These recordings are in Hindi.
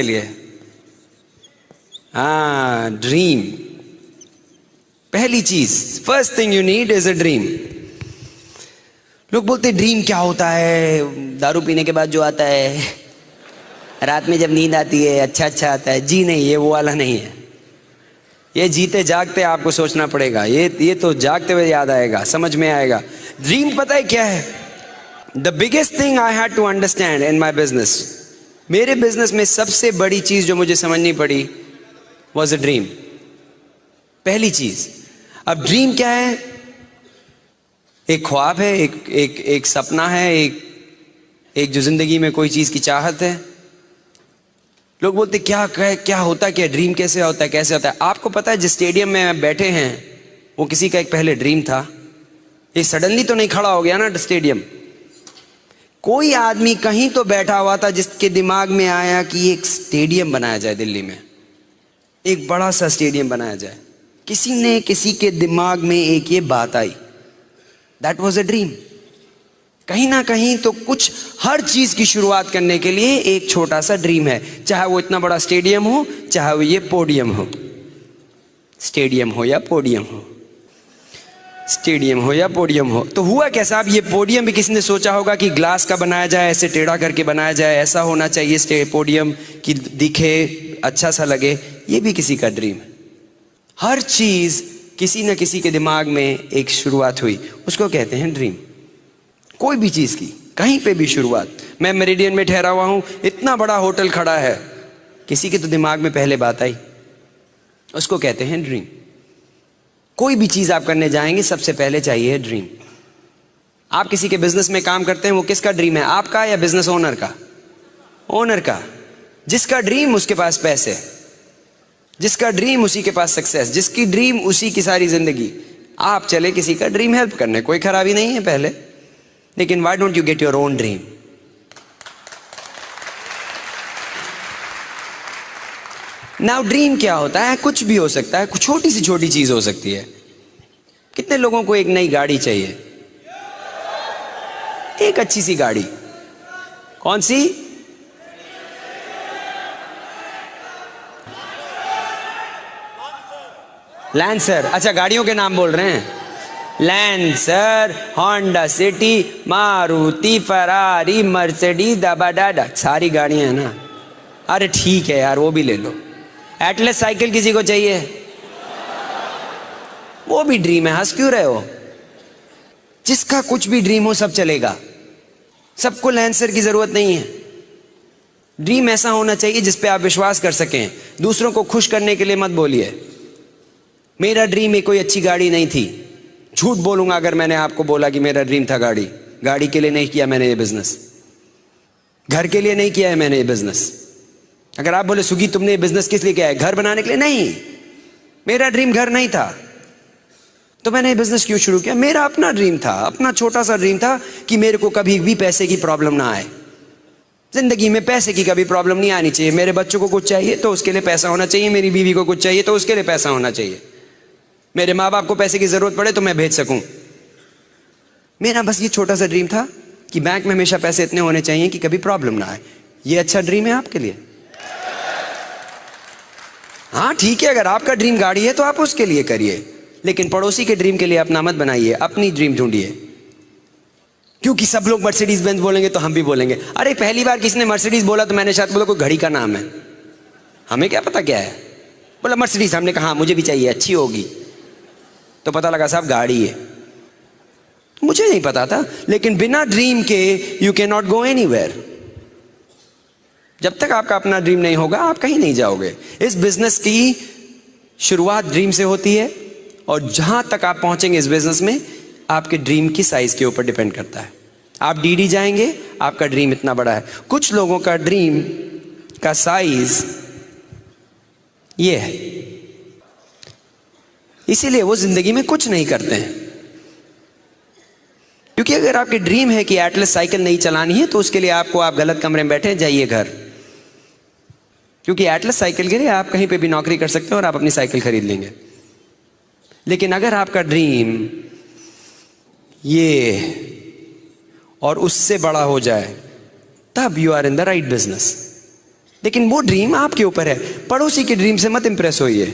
आपके लिए? हाँ, ड्रीम। पहली चीज, first thing you need is a dream. लोग बोलते ड्रीम क्या होता है? दारू पीने के बाद जो आता है, रात में जब नींद आती है, अच्छा आता है। जी नहीं, ये वो वाला नहीं है। ये जीते जागते आपको सोचना पड़ेगा। ये तो जागते हुए याद आएगा, समझ में आएगा। ड्रीम पता है क्या है? The biggest thing I had to understand in my business, मेरे बिजनेस में सबसे बड़ी चीज जो मुझे समझनी पड़ी वॉज अ ड्रीम। पहली चीज। अब ड्रीम क्या है? एक ख्वाब है, एक सपना है, एक जो जिंदगी में कोई चीज की चाहत है। लोग बोलते क्या होता है, क्या ड्रीम कैसे होता है, कैसे होता है? आपको पता है जिस स्टेडियम में बैठे हैं वो किसी का एक पहले ड्रीम था। ये सडनली तो नहीं खड़ा हो गया ना स्टेडियम। कोई आदमी कहीं तो बैठा हुआ था जिसके दिमाग में आया कि एक स्टेडियम बनाया जाए दिल्ली में, एक बड़ा सा स्टेडियम बनाया जाए। किसी के दिमाग में एक ये बात आई, दैट वॉज अ ड्रीम। कहीं ना कहीं तो कुछ, हर चीज की शुरुआत करने के लिए एक छोटा सा ड्रीम है, चाहे वो इतना बड़ा स्टेडियम हो, चाहे वो ये पोडियम हो। स्टेडियम हो या पोडियम हो, स्टेडियम हो या पोडियम हो। तो हुआ कैसा? अब ये पोडियम भी किसी ने सोचा होगा कि ग्लास का बनाया जाए, ऐसे टेढ़ा करके बनाया जाए, ऐसा होना चाहिए पोडियम कि दिखे, अच्छा सा लगे। ये भी किसी का ड्रीम है। हर चीज किसी न किसी के दिमाग में एक शुरुआत हुई, उसको कहते हैं ड्रीम। कोई भी चीज की, कहीं पे भी शुरुआत। मैं मेरिडियन में ठहरा हुआ हूं, इतना बड़ा होटल खड़ा है, किसी के तो दिमाग में पहले बात आई, उसको कहते हैं ड्रीम। कोई भी चीज आप करने जाएंगे सबसे पहले चाहिए ड्रीम। आप किसी के बिजनेस में काम करते हैं, वो किसका ड्रीम है? आपका या बिजनेस ओनर का? ओनर का। जिसका ड्रीम उसके पास पैसे, जिसका ड्रीम उसी के पास सक्सेस, जिसकी ड्रीम उसी की सारी जिंदगी। आप चले किसी का ड्रीम हेल्प करने, कोई खराबी नहीं है पहले, लेकिन why don't you get your own dream? Now dream क्या होता है? कुछ भी हो सकता है, कुछ छोटी से छोटी चीज हो सकती है। कितने लोगों को एक नई गाड़ी चाहिए? एक अच्छी सी गाड़ी। कौन सी? लैंसर। अच्छा, गाड़ियों के नाम बोल रहे हैं। Lancer, Honda City, Maruti, Ferrari, Mercedes, दबाडाडा, सारी गाड़ियां हैं ना। अरे ठीक है यार, वो भी ले लो। एटलस साइकिल किसी को चाहिए? वो भी ड्रीम है, हंस क्यों रहे हो? जिसका कुछ भी ड्रीम हो सब चलेगा, सबको लैंसर की जरूरत नहीं है। ड्रीम ऐसा होना चाहिए जिस पे आप विश्वास कर सकें। दूसरों को खुश करने के लिए मत बोलिए मेरा ड्रीम में कोई अच्छी गाड़ी नहीं थी। झूठ बोलूंगा अगर मैंने आपको बोला कि मेरा ड्रीम था गाड़ी। गाड़ी के लिए नहीं किया मैंने ये बिजनेस, घर के लिए नहीं किया है मैंने ये बिजनेस। अगर आप बोले सुगी तुमने ये बिजनेस किस लिए किया है? घर बनाने के लिए? नहीं, मेरा ड्रीम घर नहीं था, तो मैंने ये बिजनेस क्यों शुरू किया? मेरा अपना ड्रीम था, अपना छोटा सा ड्रीम था कि मेरे को कभी भी पैसे की प्रॉब्लम ना आए। जिंदगी में पैसे की कभी प्रॉब्लम नहीं आनी चाहिए। मेरे बच्चों को कुछ चाहिए तो उसके लिए पैसा होना चाहिए, मेरी बीवी को कुछ चाहिए तो उसके लिए पैसा होना चाहिए, मेरे माँ बाप को पैसे की जरूरत पड़े तो मैं भेज सकूं। मेरा बस ये छोटा सा ड्रीम था कि बैंक में हमेशा पैसे इतने होने चाहिए कि कभी प्रॉब्लम ना आए। ये अच्छा ड्रीम है आपके लिए? हाँ ठीक है, अगर आपका ड्रीम गाड़ी है तो आप उसके लिए करिए, लेकिन पड़ोसी के ड्रीम के लिए अपना मत बनाइए, अपनी ड्रीम ढूंढिए। क्योंकि सब लोग मर्सिडीज बेंज बोलेंगे तो हम भी बोलेंगे। अरे पहली बार किसी ने मर्सिडीज बोला तो मैंने शायद बोला कोई घड़ी का नाम है, हमें क्या पता क्या है। बोला मर्सिडीज, हमने कहा मुझे भी चाहिए, अच्छी होगी, तो पता लगा साहब गाड़ी है। मुझे नहीं पता था, लेकिन बिना ड्रीम के you can not go anywhere. जब तक आपका अपना ड्रीम नहीं होगा आप कहीं नहीं जाओगे। इस बिजनेस की शुरुआत ड्रीम से होती है, और जहां तक आप पहुंचेंगे इस बिजनेस में आपके ड्रीम की साइज के ऊपर डिपेंड करता है। आप डीडी जाएंगे, आपका ड्रीम इतना बड़ा है। कुछ लोगों का ड्रीम का साइज ये है, इसीलिए वो जिंदगी में कुछ नहीं करते हैं। क्योंकि अगर आपकी ड्रीम है कि एटलस साइकिल नहीं चलानी है तो उसके लिए आपको, आप गलत कमरे में बैठे, जाइए घर। क्योंकि एटलस साइकिल के लिए आप कहीं पे भी नौकरी कर सकते हैं और आप अपनी साइकिल खरीद लेंगे। लेकिन अगर आपका ड्रीम ये और उससे बड़ा हो जाए, तब you are in the right business. लेकिन वो ड्रीम आपके ऊपर है। पड़ोसी के ड्रीम से मत इंप्रेस होइए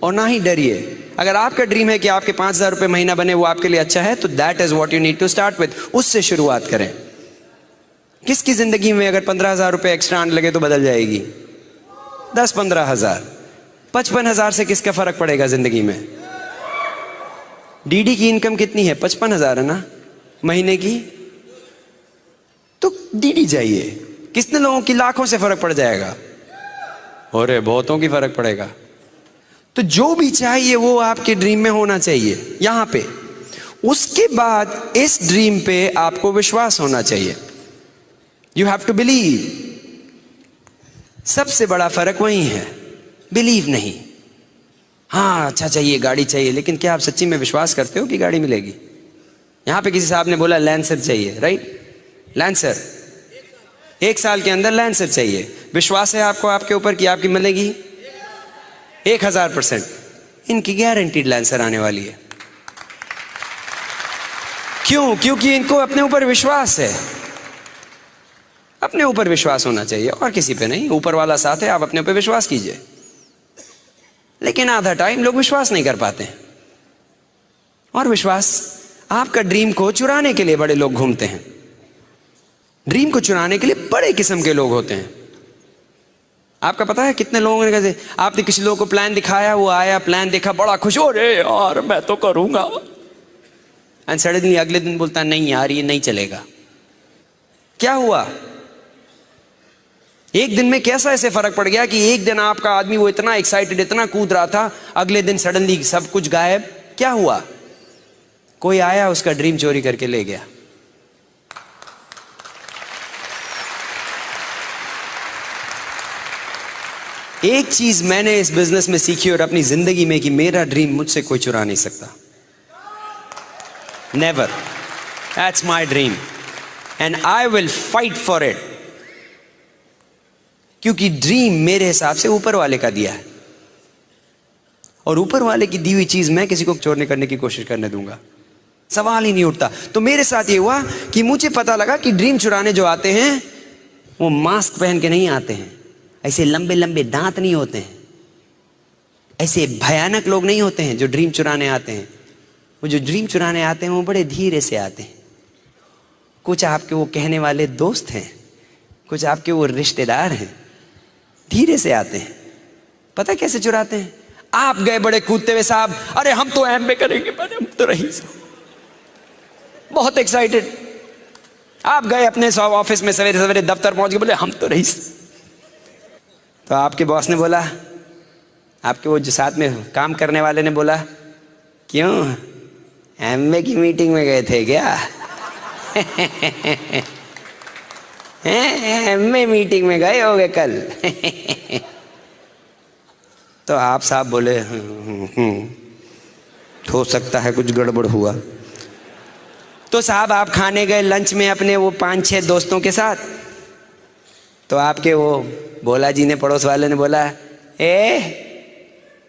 और ना ही डरिए। अगर आपका ड्रीम है कि आपके 5,000 रुपये महीना बने, वो आपके लिए अच्छा है, तो that is what you need to start with. उससे शुरुआत करें। किसकी जिंदगी में अगर 15,000 रुपये एक्स्ट्रा आने लगे तो बदल जाएगी? 10-15,000, 55,000 से किसका फर्क पड़ेगा जिंदगी में? डीडी की इनकम कितनी है? 55,000 है ना महीने की, तो डीडी जाइए। कितने लोगों की लाखों से फर्क पड़ जाएगा? अरे बहुतों की फर्क पड़ेगा। तो जो भी चाहिए वो आपके ड्रीम में होना चाहिए यहां पे। उसके बाद इस ड्रीम पे आपको विश्वास होना चाहिए। You have to believe. सबसे बड़ा फर्क वही है, बिलीव नहीं। हाँ अच्छा चाहिए, गाड़ी चाहिए, लेकिन क्या आप सच्ची में विश्वास करते हो कि गाड़ी मिलेगी? यहां पे किसी साहब ने बोला लैंसर चाहिए, राइट? लैंसर 1 साल के अंदर लैंसर चाहिए। विश्वास है आपको आपके ऊपर कि आपकी मिलेगी? 1000%। इनकी गारंटीड लैंसर आने वाली है। क्यों? क्योंकि इनको अपने ऊपर विश्वास है। अपने ऊपर विश्वास होना चाहिए और किसी पे नहीं। ऊपर वाला साथ है, आप अपने ऊपर विश्वास कीजिए। लेकिन आधा टाइम लोग विश्वास नहीं कर पाते हैं। और विश्वास, आपका ड्रीम को चुराने के लिए बड़े लोग घूमते हैं। ड्रीम को चुराने के लिए बड़े किस्म के लोग होते हैं। आपका पता है कितने लोगों ने कैसे, आपने किसी लोगों को प्लान दिखाया, वो आया, प्लान देखा, बड़ा खुश हो, अरे यार मैं तो करूंगा, एंड सडनली अगले दिन बोलता नहीं यार ये नहीं चलेगा। क्या हुआ? एक दिन में कैसा ऐसे फर्क पड़ गया कि एक दिन आपका आदमी वो इतना एक्साइटेड, इतना कूद रहा था, अगले दिन सडनली सब कुछ गायब। क्या हुआ? कोई आया, उसका ड्रीम चोरी करके ले गया। एक चीज मैंने इस बिजनेस में सीखी और अपनी जिंदगी में कि मेरा ड्रीम मुझसे कोई चुरा नहीं सकता। Never. That's my dream and I will fight for it. क्योंकि ड्रीम मेरे हिसाब से ऊपर वाले का दिया है, और ऊपर वाले की दी हुई चीज मैं किसी को चोरने करने की कोशिश करने दूंगा? सवाल ही नहीं उठता। तो मेरे साथ ये हुआ कि मुझे पता लगा कि ड्रीम चुराने जो आते हैं वो मास्क पहन के नहीं आते हैं, ऐसे लंबे लंबे दांत नहीं होते हैं, ऐसे भयानक लोग नहीं होते हैं जो ड्रीम चुराने आते हैं। वो जो ड्रीम चुराने आते हैं वो बड़े धीरे से आते हैं। कुछ आपके वो कहने वाले दोस्त हैं, कुछ आपके वो रिश्तेदार हैं, धीरे से आते हैं। पता कैसे चुराते हैं? आप गए बड़े कूदते हुए, साहब अरे हम तो एमबीए करेंगे, हम तो रईस, बहुत एक्साइटेड। आप गए अपने ऑफिस में, सवेरे सवेरे दफ्तर पहुंच गए, बोले हम तो रईस। तो आपके बॉस ने बोला, आपके वो जो साथ में काम करने वाले ने बोला, क्यों एमबीए की मीटिंग में गए थे क्या? एमबीए मीटिंग में गए होगे कल? तो आप साहब बोले हो सकता है कुछ गड़बड़ हुआ। तो साहब आप खाने गए लंच में अपने वो 5-6 दोस्तों के साथ। तो आपके वो भोला जी ने, पड़ोस वाले ने बोला,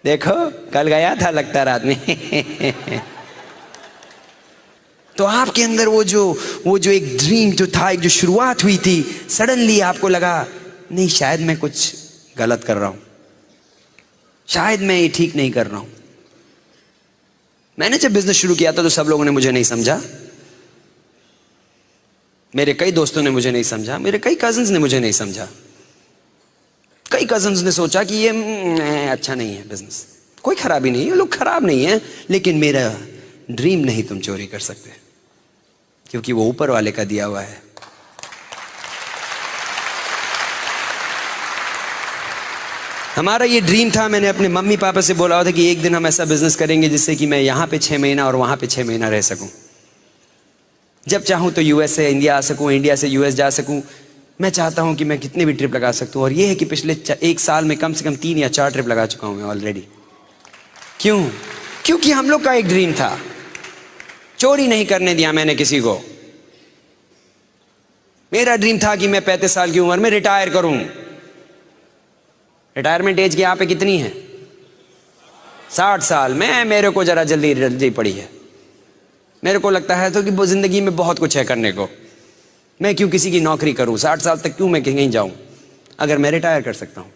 देखो कल गया था लगता रात में। तो आपके अंदर वो जो एक ड्रीम जो था, एक जो शुरुआत हुई थी, सडनली आपको लगा नहीं शायद मैं कुछ गलत कर रहा हूं, शायद मैं ये ठीक नहीं कर रहा हूं। मैंने जब बिजनेस शुरू किया था तो सब लोगों ने मुझे नहीं समझा, मेरे कई दोस्तों ने मुझे नहीं समझा, मेरे कई कजिन्स ने मुझे नहीं समझा। कई कजिन्स ने सोचा कि ये अच्छा नहीं है बिजनेस। कोई खराबी नहीं है, लोग खराब नहीं है, लेकिन मेरा ड्रीम नहीं तुम चोरी कर सकते, क्योंकि वो ऊपर वाले का दिया हुआ है। हमारा ये ड्रीम था, मैंने अपने मम्मी पापा से बोला था कि एक दिन हम ऐसा बिजनेस करेंगे जिससे कि मैं यहाँ पे 6 महीना और वहाँ पे 6 महीना रह सकूँ। जब चाहूँ तो यूएस से इंडिया आ सकूँ, इंडिया से यूएस जा सकूँ। मैं चाहता हूँ कि मैं कितने भी ट्रिप लगा सकता हूँ, और ये है कि पिछले 1 साल में कम से कम 3 या 4 ट्रिप लगा चुका हूँ मैं ऑलरेडी। क्यों? क्योंकि हम लोग का एक ड्रीम था, चोरी नहीं करने दिया मैंने किसी को। मेरा ड्रीम था कि मैं 35 साल की उम्र में रिटायर करूं। रिटायरमेंट एज की यहाँ पे कितनी है? 60 साल। मेरे को जरा जल्दी पड़ी है। मेरे को लगता है तो कि जिंदगी में बहुत कुछ है करने को, मैं क्यों किसी की नौकरी करूं? 60 साल तक क्यों मैं कहीं जाऊं? अगर मैं रिटायर कर सकता हूं।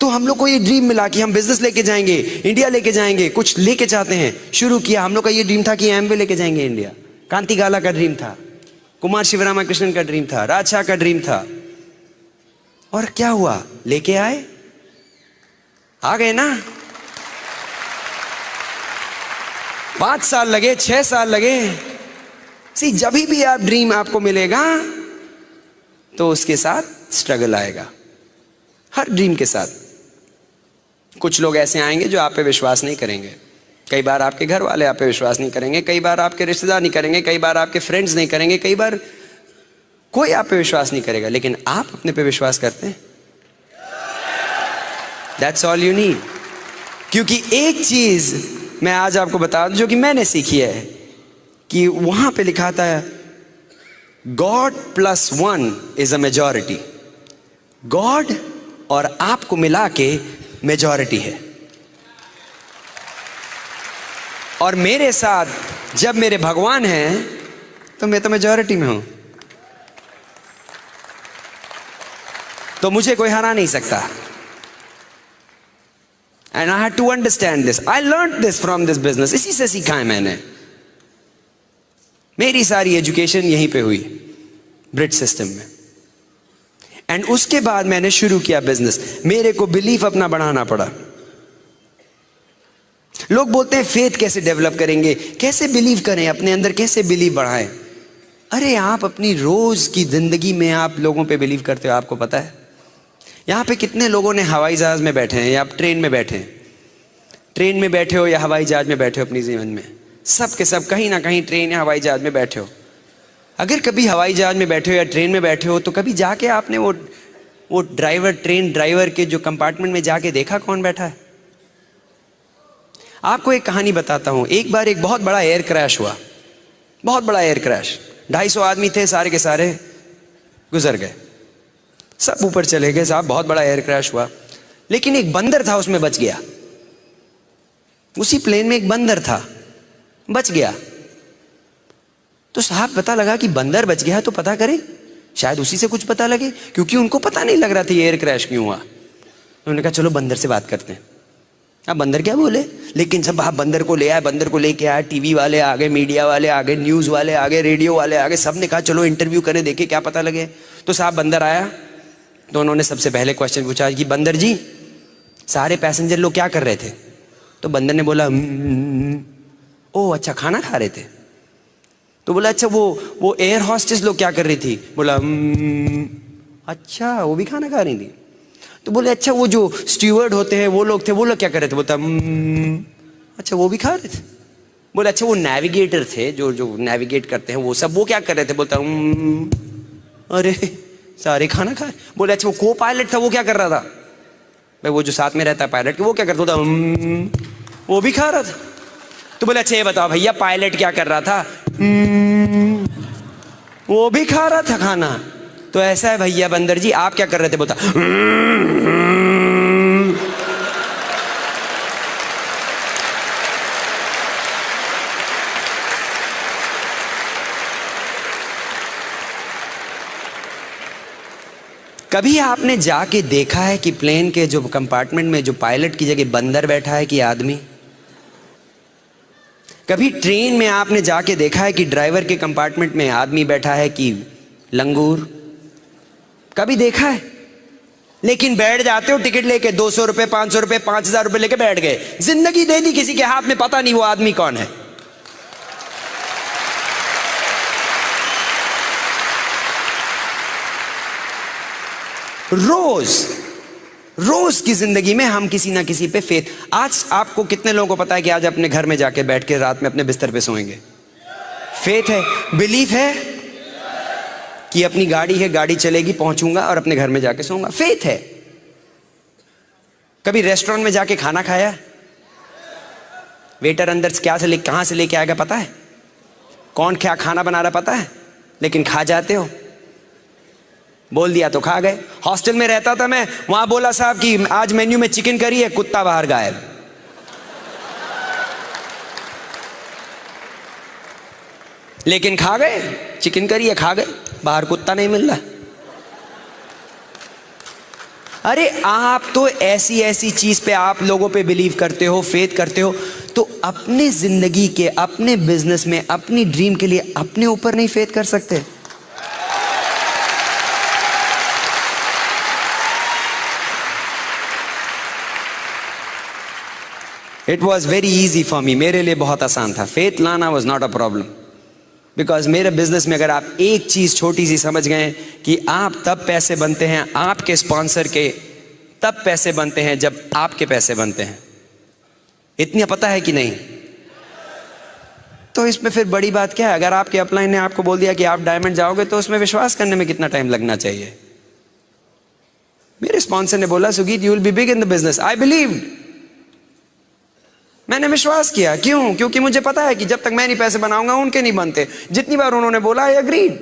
तो हम लोग को ये ड्रीम मिला कि हम बिजनेस लेके जाएंगे, इंडिया लेके जाएंगे, कुछ लेके चाहते हैं। शुरू किया, हम लोग का ये ड्रीम था कि एमवे लेके जाएंगे इंडिया। कांति गाला का ड्रीम था, कुमार शिवरामाकृष्णन का ड्रीम था, राजशाह का ड्रीम था। और क्या हुआ? लेके आए, आ गए ना। 5 साल लगे, 6 साल लगे। सी, जब भी आप ड्रीम आपको मिलेगा तो उसके साथ स्ट्रगल आएगा, हर ड्रीम के साथ। कुछ लोग ऐसे आएंगे जो आप पे विश्वास नहीं करेंगे। कई बार आपके घर वाले आप पे विश्वास नहीं करेंगे, कई बार आपके रिश्तेदार नहीं करेंगे, कई बार आपके फ्रेंड्स नहीं करेंगे, कई बार कोई आप पे विश्वास नहीं करेगा। लेकिन आप अपने पे विश्वास करते हैं, दैट्स ऑल यू नीड। क्योंकि एक चीज मैं आज आपको बता दूं जो कि मैंने सीखी है, कि वहां पे लिखा था God +1 is a majority. God और आपको मिला के मेजॉरिटी है। और मेरे साथ जब मेरे भगवान हैं तो मैं तो मेजॉरिटी में हूं, तो मुझे कोई हरा नहीं सकता। And I had to understand this, I learn this from this business. इसी से सीखा है मैंने। मेरी सारी एजुकेशन यहीं पे हुई, ब्रिज सिस्टम में। एंड उसके बाद मैंने शुरू किया बिजनेस। मेरे को बिलीफ अपना बढ़ाना पड़ा। लोग बोलते हैं फेथ कैसे डेवलप करेंगे, कैसे बिलीव करें अपने अंदर, कैसे बिलीव बढ़ाएं। अरे आप अपनी रोज की जिंदगी में आप लोगों पे बिलीव करते हो, आपको पता है? यहां पे कितने लोगों ने हवाई जहाज में बैठे हैं या आप ट्रेन में बैठे हैं, ट्रेन में बैठे हो या हवाई जहाज में बैठे हो अपनी जीवन में, सब के सब कहीं ना कहीं ट्रेन या हवाई जहाज में बैठे हो। अगर कभी हवाई जहाज में बैठे हो या ट्रेन में बैठे हो तो कभी जाके आपने वो ड्राइवर, ट्रेन ड्राइवर के जो कंपार्टमेंट में जाके देखा कौन बैठा है? आपको एक कहानी बताता हूं। एक बार एक बहुत बड़ा एयर क्रैश हुआ, बहुत बड़ा एयर क्रैश। 250 आदमी थे, सारे के सारे गुजर गए, सब ऊपर चले गए साहब। बहुत बड़ा एयर क्रैश हुआ, लेकिन एक बंदर था उसमें बच गया। उसी प्लेन में एक बंदर था, बच गया। तो साहब पता लगा कि बंदर बच गया, तो पता करें, शायद उसी से कुछ पता लगे, क्योंकि उनको पता नहीं लग रहा था एयर क्रैश क्यों हुआ। उन्होंने कहा चलो बंदर से बात करते हैं। अब बंदर क्या बोले, लेकिन सब आप बंदर को ले आए, बंदर को लेके आए। टीवी वाले आ गए, मीडिया वाले आ गए, न्यूज वाले आ गए, रेडियो वाले आ गए। सब ने कहा चलो इंटरव्यू करें, देखे क्या पता लगे। तो साहब बंदर आया, तो उन्होंने सबसे पहले क्वेश्चन पूछा कि बंदर जी, सारे पैसेंजर लोग क्या कर रहे थे? तो बंदर ने बोला ओ अच्छा, खाना खा रहे थे। तो बोला अच्छा, वो एयर हॉस्टेस लोग क्या कर रही थी? बोला अच्छा, वो भी खाना खा रही थी। तो बोले अच्छा, वो जो स्टीवर्ड होते हैं वो लोग थे, वो लोग क्या कर रहे थे? बोलता अच्छा, वो भी खा रहे थे। बोले अच्छा, वो नेविगेटर थे, जो नेविगेट करते हैं वो सब, वो क्या कर रहे थे? बोलता अरे सारे खाना खाए। बोले अच्छा, वो को पायलट था, वो क्या कर रहा था? भाई वो जो साथ में रहता है पायलट के, वो क्या करता था? वो भी खा रहा था। तो बोले अच्छा ये बताओ भैया, पायलट क्या कर रहा था? वो भी खा रहा था खाना। तो ऐसा है भैया बंदर जी, आप क्या कर रहे थे? बोलता कभी आपने जाके देखा है कि प्लेन के जो कंपार्टमेंट में जो पायलट की जगह बंदर बैठा है कि आदमी? कभी ट्रेन में आपने जाके देखा है कि ड्राइवर के कंपार्टमेंट में आदमी बैठा है कि लंगूर? कभी देखा है? लेकिन बैठ जाते हो टिकट लेके, 200 रुपए, 500 रुपए, 5000 रुपए लेके बैठ गए, जिंदगी दे दी किसी के हाथ में, पता नहीं वो आदमी कौन है। रोज की जिंदगी में हम किसी ना किसी पे फेथ। आज आपको कितने लोगों को पता है कि आज अपने घर में जाके बैठ के रात में अपने बिस्तर पे सोएंगे? फेथ है, बिलीफ है कि अपनी गाड़ी है, गाड़ी चलेगी, पहुंचूंगा और अपने घर में जाके सोऊंगा। फेथ है। कभी रेस्टोरेंट में जाके खाना खाया? वेटर अंदर से कहां से लेके आएगा पता है? कौन क्या खाना बना रहा पता है? लेकिन खा जाते हो। बोल दिया तो खा गए। हॉस्टल में रहता था मैं, वहां बोला साहब कि आज मेन्यू में चिकन करी है, कुत्ता बाहर गायब। लेकिन खा गए, चिकन करी है खा गए, बाहर कुत्ता नहीं मिल रहा। अरे आप तो ऐसी ऐसी चीज पे आप लोगों पे बिलीव करते हो, फेथ करते हो, तो अपने जिंदगी के, अपने बिजनेस में, अपनी ड्रीम के लिए अपने ऊपर नहीं फेथ कर सकते? It was very easy for me, मेरे लिए बहुत आसान था। फेथ लाना was not a problem, because मेरे बिजनेस में अगर आप एक चीज छोटी सी समझ गए कि आप तब पैसे बनते हैं, आपके स्पॉन्सर के तब पैसे बनते हैं जब आपके पैसे बनते हैं, इतना पता है कि नहीं? तो इसमें फिर बड़ी बात क्या है? अगर आपके अपलाइन ने आपको बोल दिया कि आप डायमंड जाओगे, तो उसमें विश्वास करने में कितना टाइम लगना चाहिए? मेरे स्पॉन्सर ने बोला, Sugeet you will be big in the business. I believed, मैंने विश्वास किया। क्यों? क्योंकि मुझे पता है कि जब तक मैं नहीं पैसे बनाऊंगा उनके नहीं बनते। जितनी बार उन्होंने बोला, I agreed.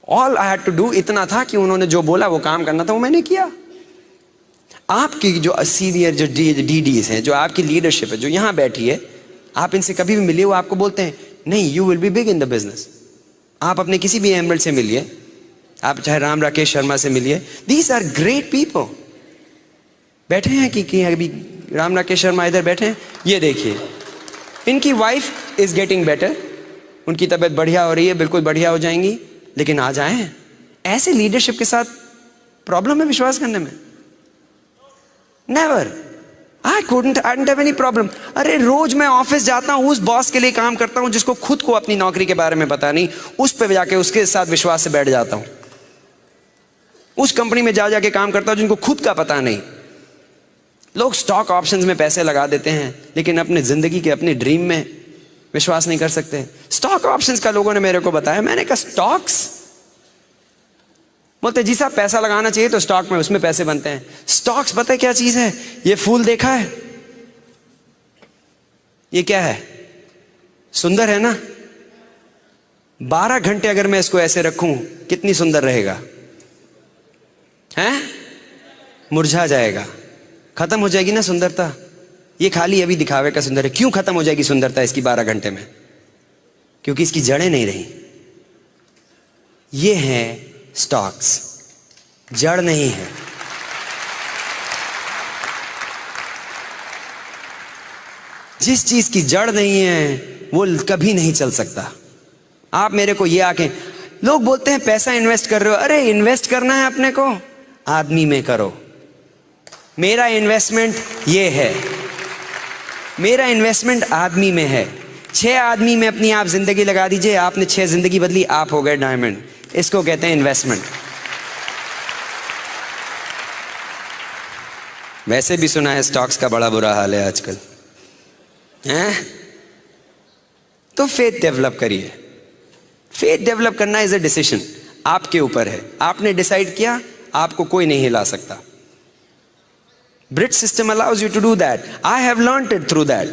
All I had to do इतना था कि उन्होंने जो बोला वो काम करना था, वो मैंने किया। आपकी जो सीनियर जो डीडीज हैं, जो आपकी लीडरशिप है, जो यहां बैठी है, आप इनसे कभी भी मिलिए, वो आपको बोलते हैं नहीं, you will be big in the business. आप अपने किसी भी एमरल्ड से मिलिए, आप चाहे राम राकेश शर्मा से मिलिए, दीज आर ग्रेट पीपल। बैठे हैं कि अभी राम राकेश शर्मा इधर बैठे हैं, ये देखिए, इनकी वाइफ इज गेटिंग बेटर, उनकी तबीयत बढ़िया हो रही है, बिल्कुल बढ़िया हो जाएंगी। लेकिन आज आए हैं ऐसे लीडरशिप के साथ, प्रॉब्लम है विश्वास करने में? Never, I don't have any problem. अरे रोज मैं ऑफिस जाता हूं, उस बॉस के लिए काम करता हूं जिसको खुद को अपनी नौकरी के बारे में पता नहीं, उस पे जाके उसके साथ विश्वास से बैठ जाता हूं। उस कंपनी में जा जाके काम करता हूं जिनको खुद का पता नहीं। लोग स्टॉक ऑप्शंस में पैसे लगा देते हैं, लेकिन अपने जिंदगी के, अपने ड्रीम में विश्वास नहीं कर सकते। स्टॉक ऑप्शंस का लोगों ने मेरे को बताया, मैंने कहा स्टॉक्स? बोलते जी साहब पैसा लगाना चाहिए तो स्टॉक में, उसमें पैसे बनते हैं। स्टॉक्स पता है क्या चीज है? ये फूल देखा है? ये क्या है? सुंदर है ना? 12 घंटे अगर मैं इसको ऐसे रखूं, कितनी सुंदर रहेगा? हैं? मुरझा जाएगा, खत्म हो जाएगी ना सुंदरता। ये खाली अभी दिखावे का सुंदर है। क्यों खत्म हो जाएगी सुंदरता इसकी 12 घंटे में? क्योंकि इसकी जड़ें नहीं रही। ये है स्टॉक्स, जड़ नहीं है। जिस चीज की जड़ नहीं है वो कभी नहीं चल सकता। आप मेरे को ये आके, लोग बोलते हैं पैसा इन्वेस्ट कर रहे हो, अरे इन्वेस्ट करना है अपने को, आदमी में करो। मेरा इन्वेस्टमेंट ये है, मेरा इन्वेस्टमेंट आदमी में है। 6 आदमी में अपनी आप जिंदगी लगा दीजिए, आपने 6 जिंदगी बदली, आप हो गए डायमंड। इसको कहते हैं इन्वेस्टमेंट। वैसे भी सुना है स्टॉक्स का बड़ा बुरा हाल है आजकल, हैं? तो फेथ डेवलप करिए। फेथ डेवलप करना इज अ डिसीजन, आपके ऊपर है। आपने डिसाइड किया, आपको कोई नहीं हिला सकता। Britt system allows you to do that. I have learned it through that.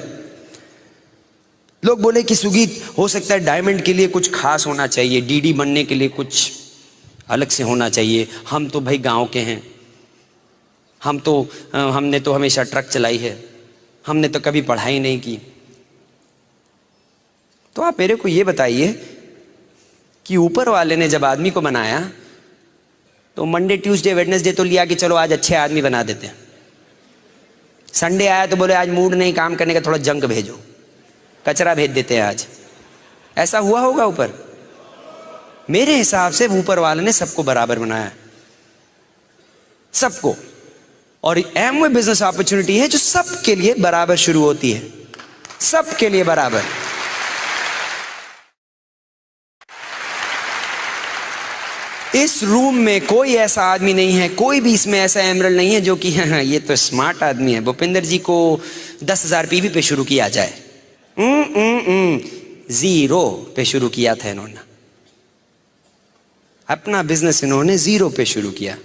लोग बोले कि सुगीत, हो सकता है डायमंड के लिए कुछ खास होना चाहिए, डीडी बनने के लिए कुछ अलग से होना चाहिए। हम तो भाई गांव के हैं, हमने तो हमेशा ट्रक चलाई है, हमने तो कभी पढ़ाई नहीं की। तो आप मेरे को ये बताइए कि ऊपर वाले ने जब आदमी को बनाया तो मंडे ट्यूसडे वेडनेसडे तो लिया कि चलो आज अच्छे आदमी बना देते हैं। संडे आया तो बोले आज मूड नहीं काम करने का, थोड़ा जंक भेजो, कचरा भेज देते हैं आज। ऐसा हुआ होगा ऊपर? मेरे हिसाब से ऊपर वाले ने सबको बराबर बनाया, सबको। और एमवे बिजनेस अपॉर्चुनिटी है जो सबके लिए बराबर शुरू होती है, सबके लिए बराबर। इस रूम में कोई ऐसा आदमी नहीं है, कोई भी इसमें ऐसा एमरल्ड नहीं है जो कि हाँ ये तो स्मार्ट आदमी है, भूपिंदर जी को 10,000 पीवी पे शुरू किया जाए। 0 पे शुरू किया था इन्होंने अपना बिजनेस, इन्होंने 0 पे शुरू किया।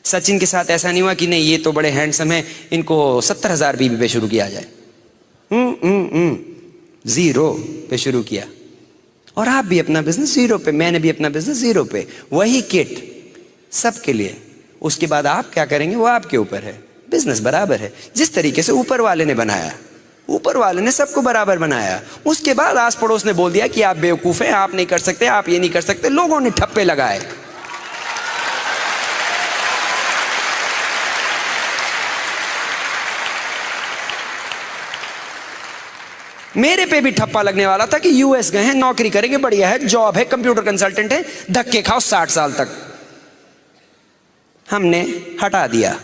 सचिन के साथ ऐसा नहीं हुआ कि नहीं ये तो बड़े हैंडसम है, इनको 70,000 पीवी पे शुरू किया जाए। 0 पे शुरू किया। और आप भी अपना बिजनेस 0 पे, मैंने भी अपना बिजनेस 0 पे, वही किट सबके लिए। उसके बाद आप क्या करेंगे वो आपके ऊपर है। बिजनेस बराबर है जिस तरीके से ऊपर वाले ने बनाया, ऊपर वाले ने सबको बराबर बनाया। उसके बाद आस पड़ोस ने बोल दिया कि आप बेवकूफ हैं, आप नहीं कर सकते, आप ये नहीं कर सकते, लोगों ने ठप्पे लगाए। मेरे पे भी ठप्पा लगने वाला था कि यूएस गए हैं, नौकरी करेंगे, बढ़िया है, जॉब है, कंप्यूटर कंसल्टेंट है, धक्के खाओ 60 साल तक। हमने हटा दिया,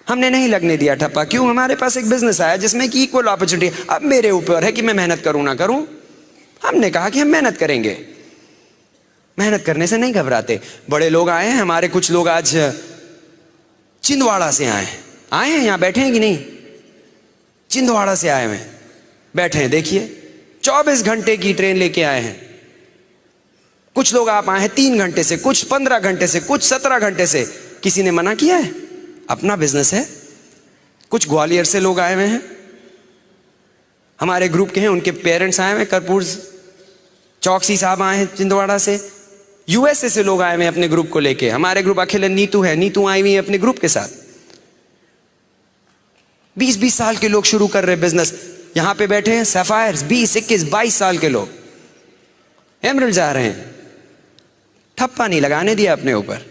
हमने नहीं लगने दिया ठप्पा। क्यों? हमारे पास एक बिजनेस आया जिसमें कि इक्वल अपॉर्चुनिटी। अब मेरे ऊपर है कि मैं मेहनत करूं ना करूं। हमने कहा कि हम मेहनत करेंगे, मेहनत करने से नहीं घबराते। बड़े लोग आए हैं हमारे, कुछ लोग आज छिंदवाड़ा से आए हैं, यहाँ बैठे हैं कि नहीं? छिंदवाड़ा से आए हैं, बैठे हैं, देखिए 24 घंटे की ट्रेन लेके आए हैं। कुछ लोग आप आए हैं 3 घंटे से, कुछ 15 घंटे से, कुछ 17 घंटे से। किसी ने मना किया है? अपना बिजनेस है। कुछ ग्वालियर से लोग आए हुए हैं, हमारे ग्रुप के हैं, उनके पेरेंट्स आए हुए, कर्पूर चौकसी साहब आए हैं छिंदवाड़ा से। यूएसए से लोग आए हुए हैं अपने ग्रुप को लेके। हमारे ग्रुप अखिल नीतू है, नीतू आई हुई है अपने ग्रुप के साथ। 20-20 साल के लोग शुरू कर रहे बिजनेस। यहां पे बैठे हैं सफायर्स, 20, 21, 22 साल के लोग एमरल्ड जा रहे हैं। ठप्पा नहीं लगाने दिया अपने ऊपर।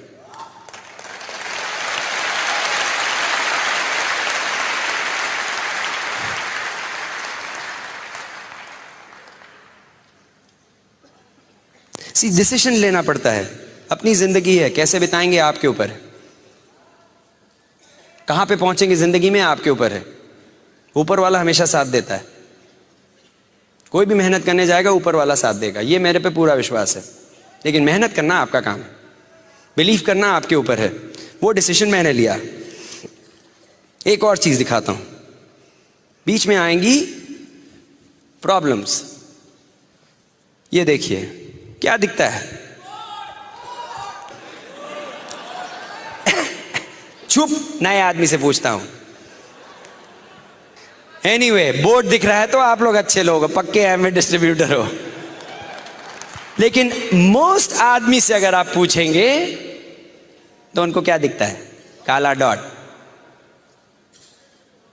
डिसीजन लेना पड़ता है। अपनी जिंदगी है, कैसे बिताएंगे आपके ऊपर है, कहां पे पहुंचेंगे जिंदगी में आपके ऊपर है। ऊपर वाला हमेशा साथ देता है। कोई भी मेहनत करने जाएगा ऊपर वाला साथ देगा, ये मेरे पे पूरा विश्वास है। लेकिन मेहनत करना आपका काम है, बिलीव करना आपके ऊपर है। वो डिसीजन मैंने लिया। एक और चीज दिखाता हूं, बीच में आएंगी प्रॉब्लम्स। ये देखिए क्या दिखता है? चुप, नए आदमी से पूछता हूं। एनीवे, बोर्ड दिख रहा है तो आप लोग अच्छे लोग हो, पक्के एमए डिस्ट्रीब्यूटर हो। लेकिन मोस्ट आदमी से अगर आप पूछेंगे तो उनको क्या दिखता है? काला डॉट,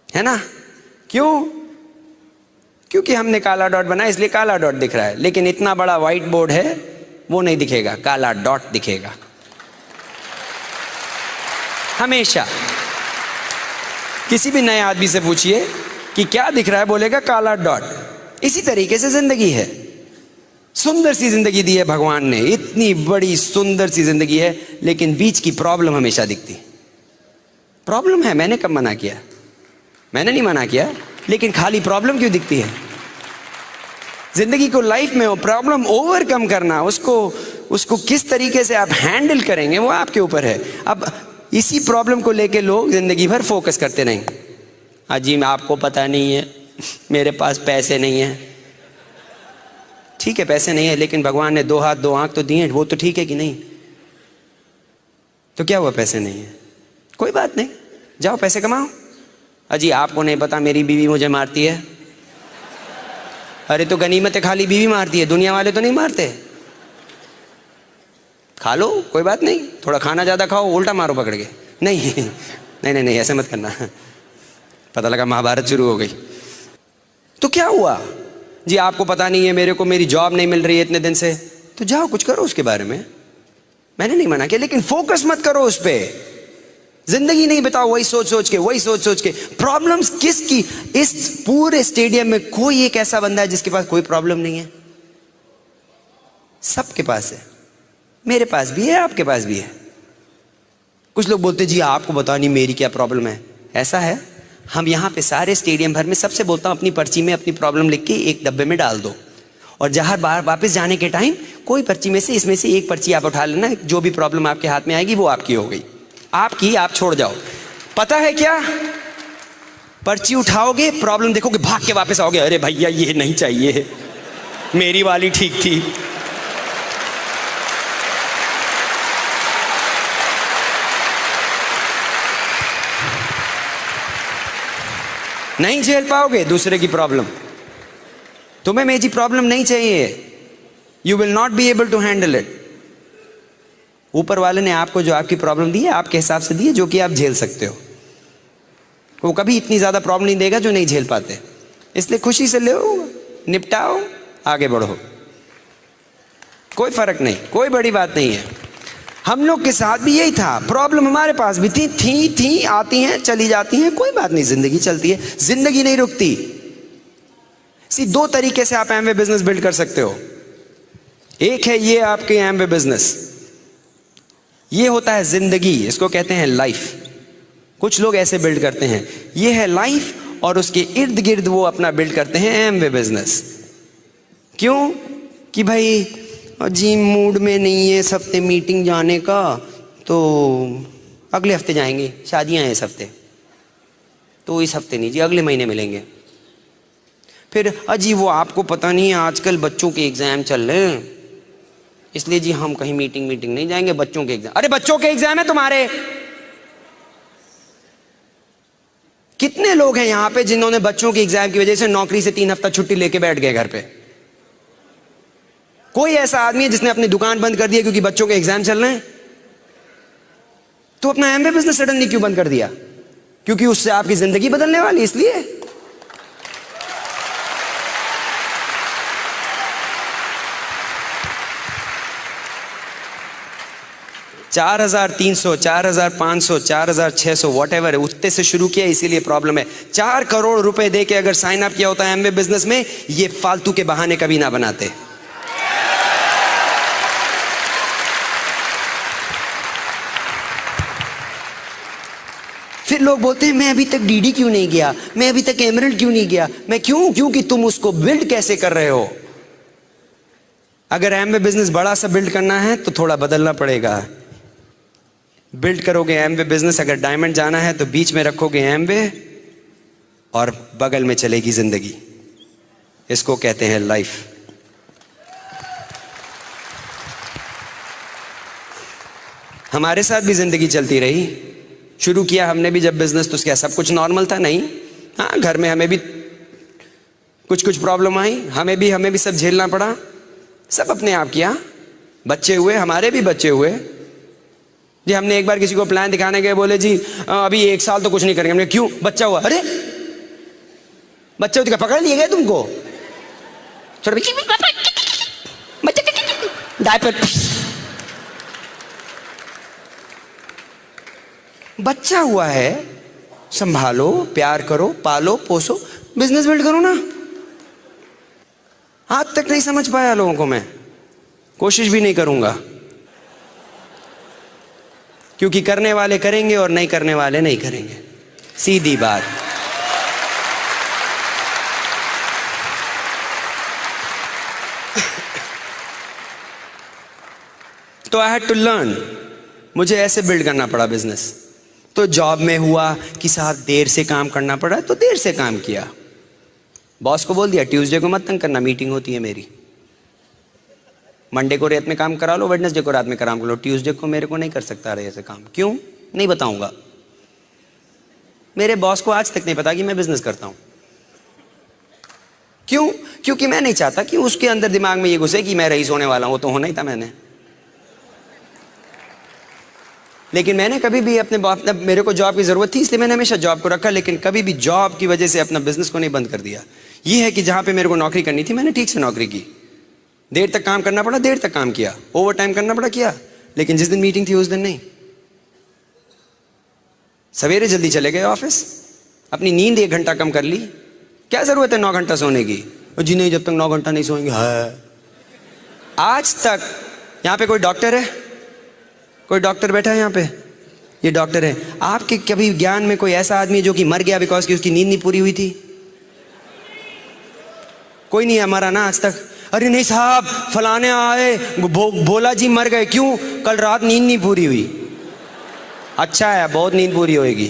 है ना? क्यों? क्योंकि हमने काला डॉट बनाया इसलिए काला डॉट दिख रहा है। लेकिन इतना बड़ा व्हाइट बोर्ड है, वो नहीं दिखेगा, काला डॉट दिखेगा हमेशा। किसी भी नए आदमी से पूछिए कि क्या दिख रहा है, बोलेगा काला डॉट। इसी तरीके से जिंदगी है। सुंदर सी जिंदगी दी है भगवान ने, इतनी बड़ी सुंदर सी जिंदगी है, लेकिन बीच की प्रॉब्लम हमेशा दिखती। प्रॉब्लम है, मैंने कब मना किया? मैंने नहीं मना किया, लेकिन खाली प्रॉब्लम क्यों दिखती है? जिंदगी को, लाइफ में प्रॉब्लम ओवरकम करना, उसको किस तरीके से आप हैंडल करेंगे वो आपके ऊपर है। अब इसी प्रॉब्लम को लेके लोग जिंदगी भर फोकस करते रहेंगे। अजी आपको पता नहीं है, मेरे पास पैसे नहीं है। ठीक है, पैसे नहीं है, लेकिन भगवान ने 2 हाथ 2 आंख तो दिए, वो तो ठीक है कि नहीं? तो क्या हुआ पैसे नहीं है? कोई बात नहीं, जाओ पैसे कमाओ। अजी आपको नहीं पता मेरी बीवी मुझे मारती है। अरे तो गनीमत है, खाली बीवी मारती है, दुनिया वाले तो नहीं मारते। खा लो, कोई बात नहीं, थोड़ा खाना ज़्यादा खाओ, उल्टा मारो पकड़ के। नहीं नहीं नहीं नहीं, ऐसे मत करना। पता लगा महाभारत शुरू हो गई। तो क्या हुआ? जी आपको पता नहीं है, मेरे को मेरी जॉब नहीं मिल रही है इतने दिन से। तो जाओ कुछ करो उसके बारे में, मैंने नहीं मना किया, लेकिन फोकस मत करो उस पर। जिंदगी नहीं बिताओ वही सोच सोच के, वही सोच सोच के। प्रॉब्लम्स किसकी? इस पूरे स्टेडियम में कोई एक ऐसा बंदा है जिसके पास कोई प्रॉब्लम नहीं है? सबके पास है। मेरे पास भी है, आपके पास भी है। कुछ लोग बोलते जी आपको बता नहीं मेरी क्या प्रॉब्लम है। ऐसा है, हम यहाँ पे सारे स्टेडियम भर में सबसे बोलता हूँ अपनी पर्ची में अपनी प्रॉब्लम लिख के एक डब्बे में डाल दो, और जहाँ बाहर वापस जाने के टाइम कोई पर्ची में से, इसमें से एक पर्ची आप उठा लेना, जो भी प्रॉब्लम आपके हाथ में आएगी वो आपकी हो गई। आपकी, आप छोड़ जाओ। पता है क्या? पर्ची उठाओगे, प्रॉब्लम देखोगे, भाग के वापस आओगे, अरे भैया ये नहीं चाहिए, मेरी वाली ठीक थी। नहीं झेल पाओगे दूसरे की प्रॉब्लम। तुम्हें मेरी प्रॉब्लम नहीं चाहिए, you will not be able to handle it. ऊपर वाले ने आपको जो आपकी प्रॉब्लम दी है आपके हिसाब से दी है, जो कि आप झेल सकते हो। वो कभी इतनी ज्यादा प्रॉब्लम नहीं देगा जो नहीं झेल पाते। इसलिए खुशी से लो, निपटाओ, आगे बढ़ो, कोई फर्क नहीं, कोई बड़ी बात नहीं है। हम लोग के साथ भी यही था, प्रॉब्लम हमारे पास भी थी, आती हैं चली जाती हैं, कोई बात नहीं, जिंदगी चलती है, जिंदगी नहीं रुकती। सी 2 तरीके से आप एमवे बिजनेस बिल्ड कर सकते हो। एक है ये आपके एमवे बिजनेस, ये होता है जिंदगी, इसको कहते हैं लाइफ। कुछ लोग ऐसे बिल्ड करते हैं, ये है लाइफ, और उसके इर्द गिर्द वो अपना बिल्ड करते हैं एमवे बिजनेस। क्यों? कि भाई जी मूड में नहीं है इस हफ्ते मीटिंग जाने का, तो अगले हफ्ते जाएंगे, शादियां हैं इस हफ्ते, तो इस हफ्ते नहीं जी, अगले महीने मिलेंगे। फिर अजी वो आपको पता नहीं है आजकल बच्चों के एग्जाम चल रहे हैं, इसलिए जी हम कहीं मीटिंग नहीं जाएंगे, बच्चों के एग्जाम। अरे बच्चों के एग्जाम है तुम्हारे? कितने लोग हैं यहां पे जिन्होंने बच्चों के एग्जाम की वजह से नौकरी से 3 हफ्ता छुट्टी लेके बैठ गए घर पे? कोई ऐसा आदमी है जिसने अपनी दुकान बंद कर दिया क्योंकि बच्चों के एग्जाम चल रहे हैं? तो अपना एमवे बिजनेस सडनली क्यों बंद कर दिया? क्योंकि उससे आपकी जिंदगी बदलने वाली, इसलिए। $4,300, $4,500, $4,600 वॉट एवर है, उतने से शुरू किया, इसीलिए प्रॉब्लम है। 4 करोड़ रुपए दे के अगर साइन अप किया होता है एमवे बिजनेस में, ये फालतू के बहाने कभी ना बनाते। फिर लोग बोलते हैं मैं अभी तक डीडी क्यों नहीं गया, मैं अभी तक एमरल्ड क्यों नहीं गया। मैं क्यों? क्योंकि तुम उसको बिल्ड कैसे कर रहे हो। अगर एमवे बिजनेस बड़ा सा बिल्ड करना है तो थोड़ा बदलना पड़ेगा। बिल्ड करोगे एमवे बिजनेस, अगर डायमंड जाना है तो बीच में रखोगे एमवे और बगल में चलेगी जिंदगी। इसको कहते हैं लाइफ। हमारे साथ भी जिंदगी चलती रही। शुरू किया हमने भी जब बिजनेस, तो क्या सब कुछ नॉर्मल था? नहीं। हाँ, घर में हमें भी कुछ प्रॉब्लम आई, हमें भी सब झेलना पड़ा। सब अपने आप किया। बच्चे हुए, हमारे भी बच्चे हुए जी। हमने एक बार किसी को प्लान दिखाने गए, बोले जी अभी 1 साल तो कुछ नहीं करेंगे। हमने क्यों? बच्चा हुआ। अरे बच्चे होते क्या पकड़ लिए गए तुमको? डायपर। बच्चा हुआ है, संभालो, प्यार करो, पालो पोसो, बिजनेस बिल्ड करो ना। आज तक नहीं समझ पाया लोगों को, मैं कोशिश भी नहीं करूंगा, क्योंकि करने वाले करेंगे और नहीं करने वाले नहीं करेंगे, सीधी बात। तो आई हैड टू लर्न, मुझे ऐसे बिल्ड करना पड़ा बिजनेस। तो जॉब में हुआ कि साहब देर से काम करना पड़ा, तो देर से काम किया। बॉस को बोल दिया ट्यूसडे को मत तंग करना, मीटिंग होती है मेरी। मंडे को रात में काम करा लो, वेडनेसडे को रात में काम कर लो, ट्यूसडे को मेरे को नहीं कर सकता रहे ऐसे काम। क्यों? नहीं बताऊंगा। मेरे बॉस को आज तक नहीं पता कि मैं बिजनेस करता हूं। क्यों? क्योंकि मैं नहीं चाहता कि उसके अंदर दिमाग में ये घुसे कि मैं रईस होने वाला हूं। तो होना ही था मैंने। लेकिन मैंने कभी भी अपने मेरे को जॉब की जरूरत थी, इसलिए मैंने हमेशा जॉब को रखा, लेकिन कभी भी जॉब की वजह से अपना बिजनेस को नहीं बंद कर दिया। ये है कि जहां पे मेरे को नौकरी करनी थी, मैंने ठीक से नौकरी की। देर तक काम करना पड़ा, देर तक काम किया, ओवर टाइम करना पड़ा, किया। लेकिन जिस दिन मीटिंग थी उस दिन नहीं। सवेरे जल्दी चले गए ऑफिस, अपनी नींद 1 घंटा कम कर ली। क्या जरूरत है 9 घंटा सोने की? जी नहीं, जब तक 9 घंटा नहीं सोएंगे। हाँ। आज तक यहां पे कोई डॉक्टर है? कोई डॉक्टर बैठा है यहाँ पे? ये डॉक्टर है। आपके कभी ज्ञान में कोई ऐसा आदमी जो कि मर गया बिकॉज की उसकी नींद नहीं पूरी हुई थी? कोई नहीं है हमारा ना आज तक। अरे नहीं साहब, फलाने आए, भोला जी मर गए। क्यों? कल रात नींद नहीं पूरी हुई। अच्छा है, बहुत नींद पूरी होएगी।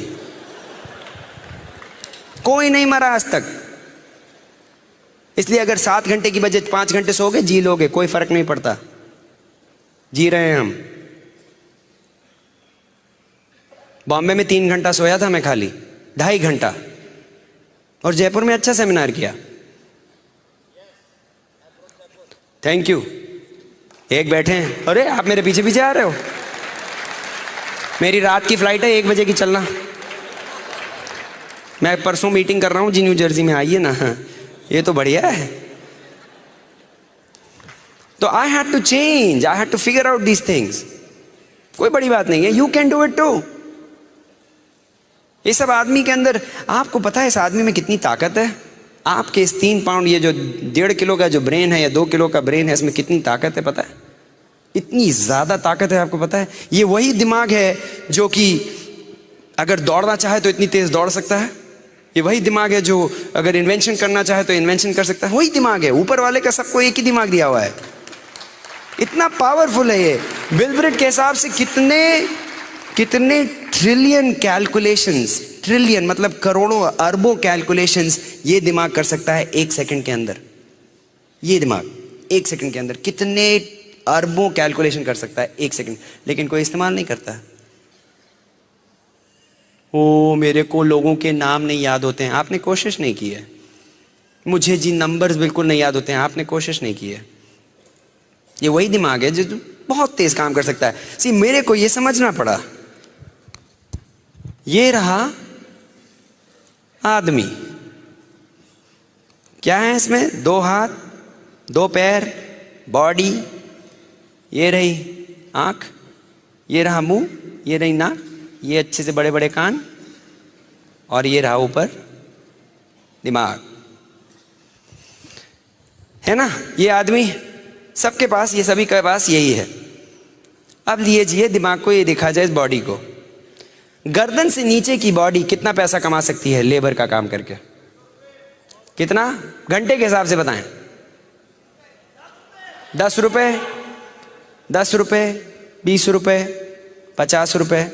कोई नहीं मरा आज तक। इसलिए अगर 7 घंटे की बजाय 5 घंटे सोगे, जी लोगे, कोई फर्क नहीं पड़ता, जी रहे हैं हम। बॉम्बे में 3 घंटा सोया था मैं, खाली 2.5 घंटा, और जयपुर में अच्छा सेमिनार किया। Thank you. एक बैठे हैं, अरे आप मेरे पीछे पीछे आ रहे हो। मेरी रात की फ्लाइट है, 1 बजे की चलना। मैं परसों मीटिंग कर रहा हूँ जी, न्यू जर्सी में, आइए ना। हाँ, ये तो बढ़िया है। तो I had to change, I had to figure out these things. कोई बड़ी बात नहीं है, you can do it too. ये सब आदमी के अंदर, आपको पता है इस आदमी में कितनी ताकत है? आपके इस 3 पाउंड, ये जो 1.5 किलो का जो ब्रेन है या 2 किलो का ब्रेन है, इसमें कितनी ताकत है पता है? इतनी ज़्यादा ताकत है, आपको पता है? ये वही दिमाग है जो कि अगर दौड़ना चाहे तो इतनी तेज़ दौड़ सकता है। ये वही दिमाग है जो अगर इन्वेंशन करना चाहे तो इन्वेंशन कर सकता है। वही दिमाग है, ऊपर वाले का सबको एक ही दिमाग दिया हुआ है। इतना पावरफुल है ये। बिल ब्रेट के हिसाब से कितने ट्रिलियन कैलकुलेशंस, ट्रिलियन मतलब करोड़ों अरबों कैलकुलेशंस ये दिमाग कर सकता है 1 सेकंड के अंदर। ये दिमाग 1 सेकंड के अंदर कितने अरबों कैलकुलेशन कर सकता है 1 सेकंड, लेकिन कोई इस्तेमाल नहीं करता। ओ मेरे को लोगों के नाम नहीं याद होते हैं, आपने कोशिश नहीं की है। मुझे जी नंबर्स बिल्कुल नहीं याद होते हैं, आपने कोशिश नहीं की है। ये वही दिमाग है जो बहुत तेज काम कर सकता है। मेरे को ये समझना पड़ा, ये रहा आदमी, क्या है इसमें? 2 हाथ, 2 पैर, बॉडी, ये रही आंख, ये रहा मुंह, ये रही नाक, ये अच्छे से बड़े बड़े कान, और ये रहा ऊपर दिमाग, है ना? ये आदमी सबके पास, ये सभी के पास यही है। अब लीजिए दिमाग को, ये देखा जाए इस बॉडी को, गर्दन से नीचे की बॉडी कितना पैसा कमा सकती है लेबर का काम करके? कितना? घंटे के हिसाब से बताएं। 10 रुपए, 10 रुपए, 20 रुपए, 50 रुपए।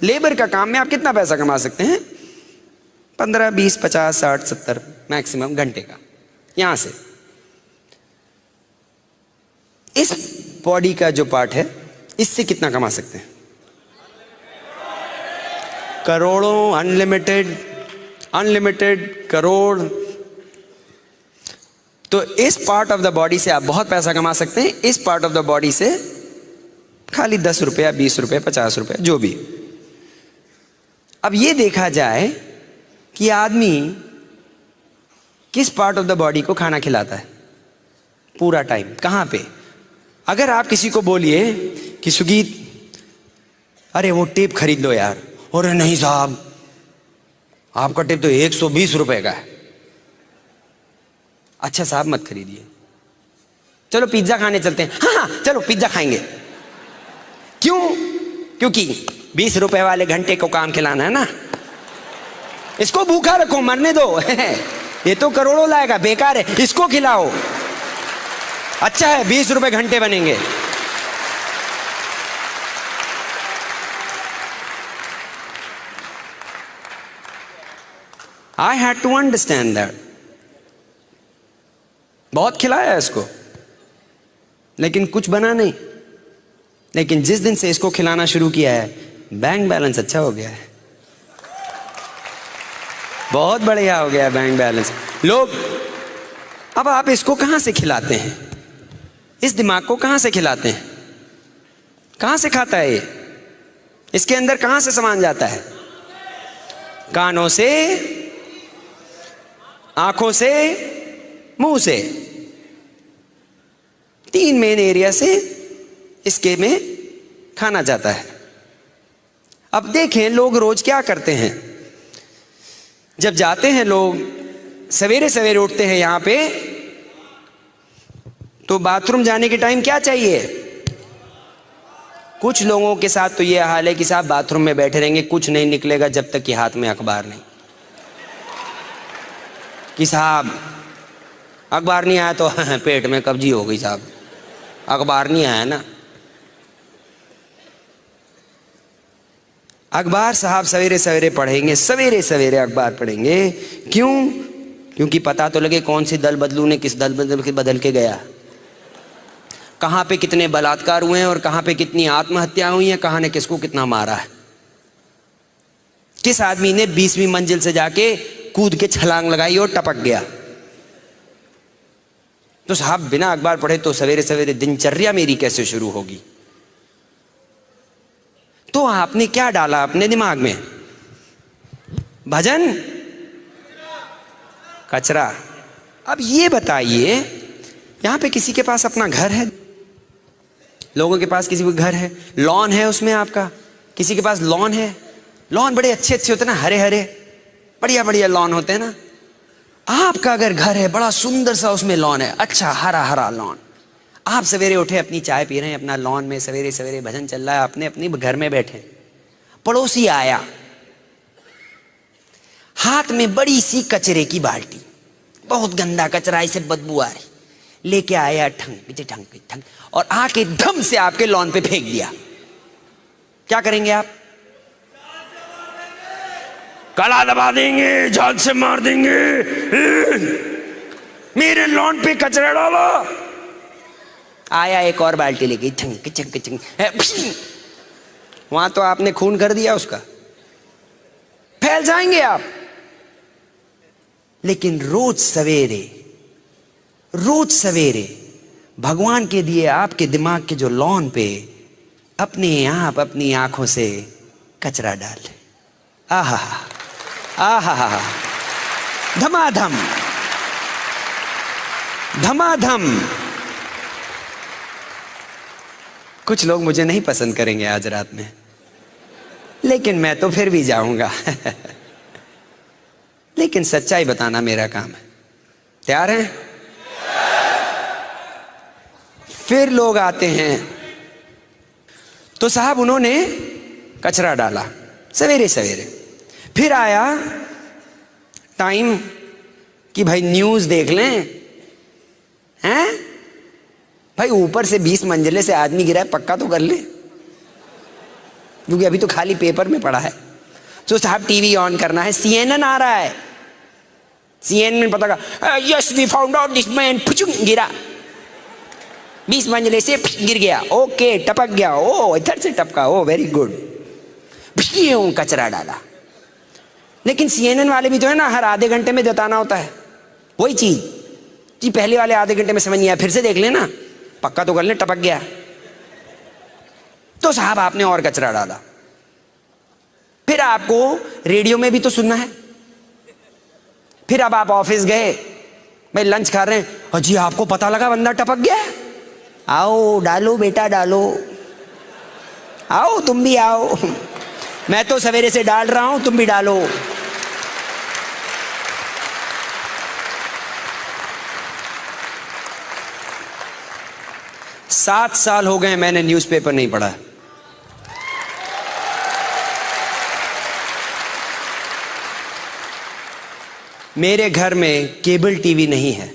लेबर का काम में आप कितना पैसा कमा सकते हैं? 15, 20, 50, 60, 70 मैक्सिमम घंटे का। यहां से इस बॉडी का जो पार्ट है, इससे कितना कमा सकते हैं? करोड़ों, अनलिमिटेड, अनलिमिटेड, करोड़। तो इस पार्ट ऑफ द बॉडी से आप बहुत पैसा कमा सकते हैं, इस पार्ट ऑफ द बॉडी से खाली 10 रुपया, 20 रुपये, 50 रुपये, जो भी। अब ये देखा जाए कि आदमी किस पार्ट ऑफ द बॉडी को खाना खिलाता है पूरा टाइम, कहाँ पे? अगर आप किसी को बोलिए कि सुगीत अरे वो टेप खरीद लो यार, अरे नहीं साहब आपका टेप तो 120 रुपए का है। अच्छा साहब मत खरीदिए, चलो पिज्जा खाने चलते हैं। हाँ चलो पिज्जा खाएंगे। क्यों? क्योंकि 20 रुपए वाले घंटे को काम खिलाना है ना, इसको भूखा रखो, मरने दो। ये तो करोड़ों लाएगा, बेकार है, इसको खिलाओ। अच्छा है 20 रुपए घंटे बनेंगे। I had to understand that. बहुत खिलाया इसको, लेकिन कुछ बना नहीं। लेकिन जिस दिन से इसको खिलाना शुरू किया है, बैंक बैलेंस अच्छा हो गया है, बहुत बढ़िया हो गया है बैंक बैलेंस। लोग, अब आप इसको कहां से खिलाते हैं? इस दिमाग को कहां से खिलाते हैं? कहां से खाता है ये? इसके अंदर कहां से सामान जाता है? कानों से, आंखों से, मुंह से। 3 मेन एरिया से इसके में खाना जाता है। अब देखें लोग रोज क्या करते हैं। जब जाते हैं लोग, सवेरे सवेरे उठते हैं यहां पे, तो बाथरूम जाने के टाइम क्या चाहिए? कुछ लोगों के साथ तो ये हाल है कि साहब बाथरूम में बैठे रहेंगे, कुछ नहीं निकलेगा जब तक कि हाथ में अखबार नहीं। कि साहब अखबार नहीं आया तो पेट में कब्जी हो गई साहब, अखबार नहीं आया ना। अखबार साहब सवेरे सवेरे पढ़ेंगे, सवेरे सवेरे अखबार पढ़ेंगे। क्यों? क्योंकि पता तो लगे कौन सी दल बदलू ने किस दल बदल के गया, कहाँ पे कितने बलात्कार हुए हैं और कहाँ पे कितनी आत्महत्या हुई हैं, कहाँ ने किसको कितना मारा है, किस आदमी ने 20वीं मंजिल से जाके कूद के छलांग लगाई और टपक गया। तो साहब बिना अखबार पढ़े तो सवेरे सवेरे दिनचर्या मेरी कैसे शुरू होगी? तो आपने क्या डाला अपने दिमाग में? भजन, कचरा। अब ये बताइए, यहां पे किसी के पास अपना घर है? लोगों के पास किसी को घर है, लॉन है उसमें आपका, किसी के पास लॉन है। लॉन बड़े अच्छे अच्छे होते हैं ना, हरे हरे बढ़िया बढ़िया लॉन होते हैं ना। आपका अगर घर है बड़ा सुंदर सा, उसमें लॉन है, अच्छा हरा हरा लॉन, आप सवेरे उठे, अपनी चाय पी रहे हैं अपना लॉन में, सवेरे सवेरे भजन चल रहा है, अपने अपनी घर में बैठे, पड़ोसी आया, हाथ में बड़ी सी कचरे की बाल्टी, बहुत गंदा कचरा, इसे बदबू आ रही, लेके आया, ठंग ठंग ठंग, और आके धम से आपके लॉन पे फेंक दिया। क्या करेंगे आप? कड़ा दबा देंगे, झाग से मार देंगे, मेरे लॉन पे कचरा डाला। आया एक और बाल्टी लेके, ठंग ठंग ठंग, वहां तो आपने खून कर दिया उसका, फैल जाएंगे आप। लेकिन रोज सवेरे भगवान के दिए आपके दिमाग के जो लॉन पे अपने आप अपनी आंखों से कचरा डाल, आहा आहा, धमाधम धमाधम। कुछ लोग मुझे नहीं पसंद करेंगे आज रात में, लेकिन मैं तो फिर भी जाऊंगा। लेकिन सच्चाई बताना मेरा काम है। तैयार हैं? फिर लोग आते हैं, तो साहब उन्होंने कचरा डाला सवेरे सवेरे, फिर आया टाइम कि भाई न्यूज़ देख लें, हैं भाई ऊपर से 20 मंजिले से आदमी गिरा है, पक्का तो कर ले, क्योंकि अभी तो खाली पेपर में पड़ा है। तो साहब टीवी ऑन करना है, CNN आ रहा है, CNN में पता लगा, yes we found out this man, गिरा 20 मंजिले से, गिर गया, ओके टपक गया, ओ इधर से टपका, ओ वेरी गुड, कचरा डाला। लेकिन CNN वाले भी तो है ना, हर आधे घंटे में बताना होता है वही चीज कि पहले वाले आधे घंटे में समझ नहीं आया, फिर से देख लेना, पक्का तो कर ले, टपक गया। तो साहब आपने और कचरा डाला। फिर आपको रेडियो में भी तो सुनना है, फिर अब आप ऑफिस गए, भाई लंच खा रहे हैं, अजी आपको पता लगा बंदा टपक गया, आओ डालो बेटा डालो, आओ तुम भी आओ, मैं तो सवेरे से डाल रहा हूं, तुम भी डालो। सात साल हो गए मैंने न्यूज़पेपर नहीं पढ़ा। मेरे घर में केबल टीवी नहीं है,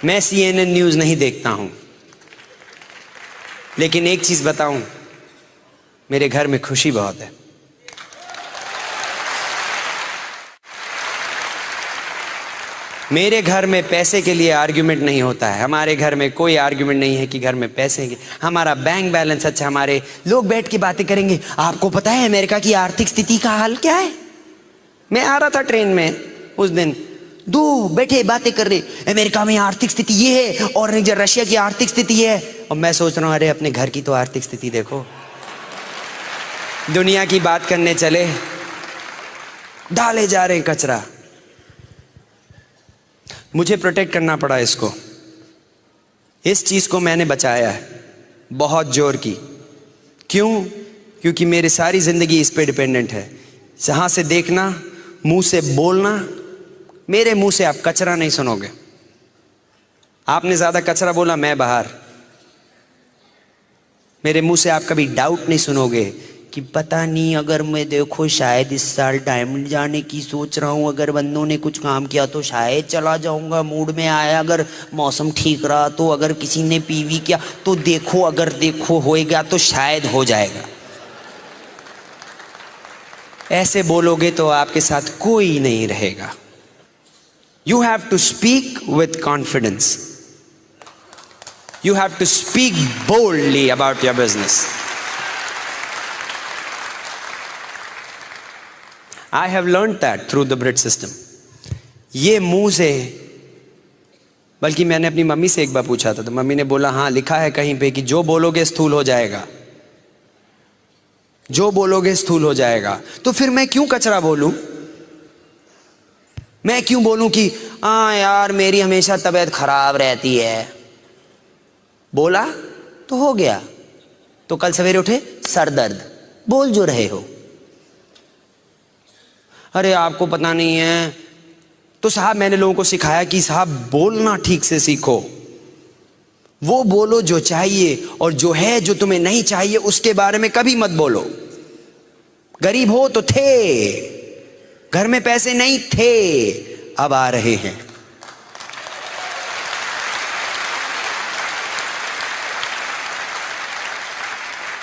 मैं CNN न्यूज़ नहीं देखता हूं। लेकिन एक चीज बताऊं, मेरे घर में खुशी बहुत है। मेरे घर में पैसे के लिए आर्ग्यूमेंट नहीं होता है, हमारे घर में कोई आर्ग्यूमेंट नहीं है कि घर में पैसे के, हमारा बैंक बैलेंस अच्छा, हमारे लोग बैठ के बातें करेंगे, आपको पता है अमेरिका की आर्थिक स्थिति का हाल क्या है। मैं आ रहा था ट्रेन में उस दिन, दो बैठे बातें कर रहे, अमेरिका में आर्थिक स्थिति ये है और रशिया की आर्थिक स्थिति ये है, और मैं सोच रहा हूं अरे अपने घर की तो आर्थिक स्थिति देखो। दुनिया की बात करने चले, डाले जा रहे हैं कचरा। मुझे प्रोटेक्ट करना पड़ा इसको, इस चीज को मैंने बचाया है बहुत जोर की। क्यों? क्योंकि मेरी सारी जिंदगी इस पे डिपेंडेंट है। जहां से देखना, मुंह से बोलना, मेरे मुंह से आप कचरा नहीं सुनोगे। आपने ज्यादा कचरा बोला, मैं बाहर। मेरे मुंह से आप कभी डाउट नहीं सुनोगे कि पता नहीं, अगर मैं देखो शायद इस साल डायमंड जाने की सोच रहा हूं, अगर बंदों ने कुछ काम किया तो शायद चला जाऊंगा, मूड में आया, अगर मौसम ठीक रहा तो, अगर किसी ने पीवी किया तो देखो, अगर देखो होएगा तो शायद हो जाएगा। ऐसे बोलोगे तो आपके साथ कोई नहीं रहेगा। You have to speak with confidence. You have to speak boldly about your business. I have learned that through the Brit system. ये मुंह से, बल्कि मैंने अपनी मम्मी से एक बार पूछा था, तो मम्मी ने बोला हाँ लिखा है कहीं पे कि जो बोलोगे स्थूल हो जाएगा, जो बोलोगे स्थूल हो जाएगा। तो फिर मैं क्यों कचरा बोलूं? मैं क्यों बोलूं कि हाँ यार मेरी हमेशा तबीयत खराब रहती है, बोला तो हो गया। तो कल सवेरे उठे सर दर्द, बोल जो रहे हो। अरे आपको पता नहीं है। तो साहब मैंने लोगों को सिखाया कि साहब बोलना ठीक से सीखो, वो बोलो जो चाहिए, और जो है जो तुम्हें नहीं चाहिए उसके बारे में कभी मत बोलो। गरीब हो तो थे, घर में पैसे नहीं थे, अब आ रहे हैं।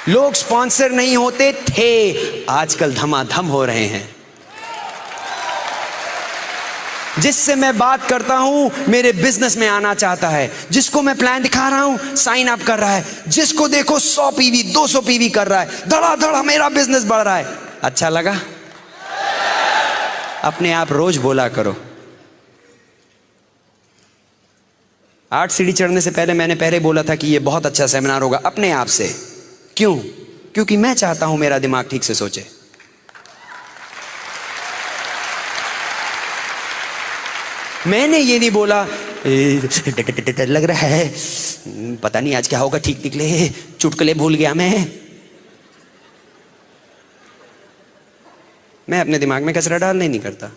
लोग स्पॉन्सर नहीं होते थे, आजकल धमाधम हो रहे हैं। जिससे मैं बात करता हूं मेरे बिजनेस में आना चाहता है, जिसको मैं प्लान दिखा रहा हूं साइन अप कर रहा है, जिसको देखो 100 पीवी 200 पीवी कर रहा है, धड़ाधड़ मेरा बिजनेस बढ़ रहा है। अच्छा लगा? अपने आप रोज बोला करो। 8 सीढ़ी चढ़ने से पहले मैंने पहले बोला था कि ये बहुत अच्छा सेमिनार होगा, अपने आप से। क्यों? क्योंकि मैं चाहता हूं मेरा दिमाग ठीक से सोचे। मैंने ये नहीं बोला डर लग रहा है, पता नहीं आज क्या होगा, ठीक निकले, चुटकुले भूल गया मैं अपने दिमाग में कचरा डालने नहीं करता।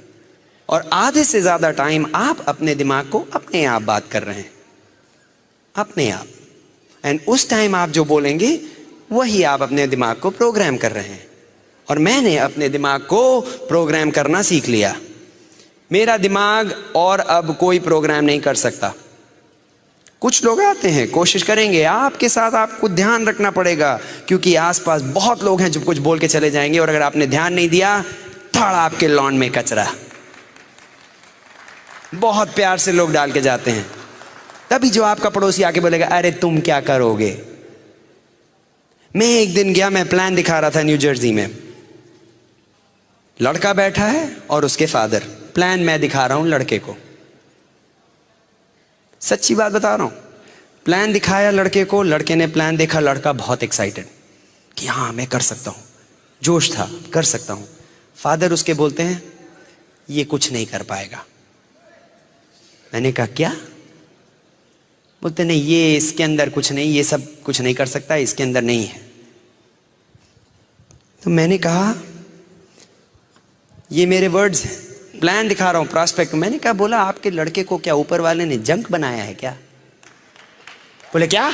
और आधे से ज्यादा टाइम आप अपने दिमाग को अपने आप बात कर रहे हैं, अपने आप। एंड उस टाइम आप जो बोलेंगे वही आप अपने दिमाग को प्रोग्राम कर रहे हैं। और मैंने अपने दिमाग को प्रोग्राम करना सीख लिया। मेरा दिमाग और अब कोई प्रोग्राम नहीं कर सकता। कुछ लोग आते हैं, कोशिश करेंगे, आपके साथ आपको ध्यान रखना पड़ेगा, क्योंकि आसपास बहुत लोग हैं जो कुछ बोल के चले जाएंगे, और अगर आपने ध्यान नहीं दिया थड़ आपके लॉन में कचरा। बहुत प्यार से लोग डाल के जाते हैं, तभी जो आपका पड़ोसी आके बोलेगा अरे तुम क्या करोगे। मैं एक दिन गया, मैं प्लान दिखा रहा था न्यू जर्सी में। लड़का बैठा है और उसके फादर, प्लान मैं दिखा रहा हूं लड़के को, सच्ची बात बता रहा हूं। प्लान दिखाया लड़के को, लड़के ने प्लान देखा, लड़का बहुत एक्साइटेड कि हाँ मैं कर सकता हूं, जोश था, कर सकता हूं। फादर उसके बोलते हैं ये कुछ नहीं कर पाएगा। मैंने कहा क्या? बोलते नहीं, ये इसके अंदर कुछ नहीं, ये सब कुछ नहीं कर सकता, इसके अंदर नहीं है। तो मैंने कहा ये मेरे वर्ड्स हैं, प्लान दिखा रहा हूं, प्रॉस्पेक्ट। मैंने कहा, बोला आपके लड़के को क्या ऊपर वाले ने जंक बनाया है क्या? बोले क्या?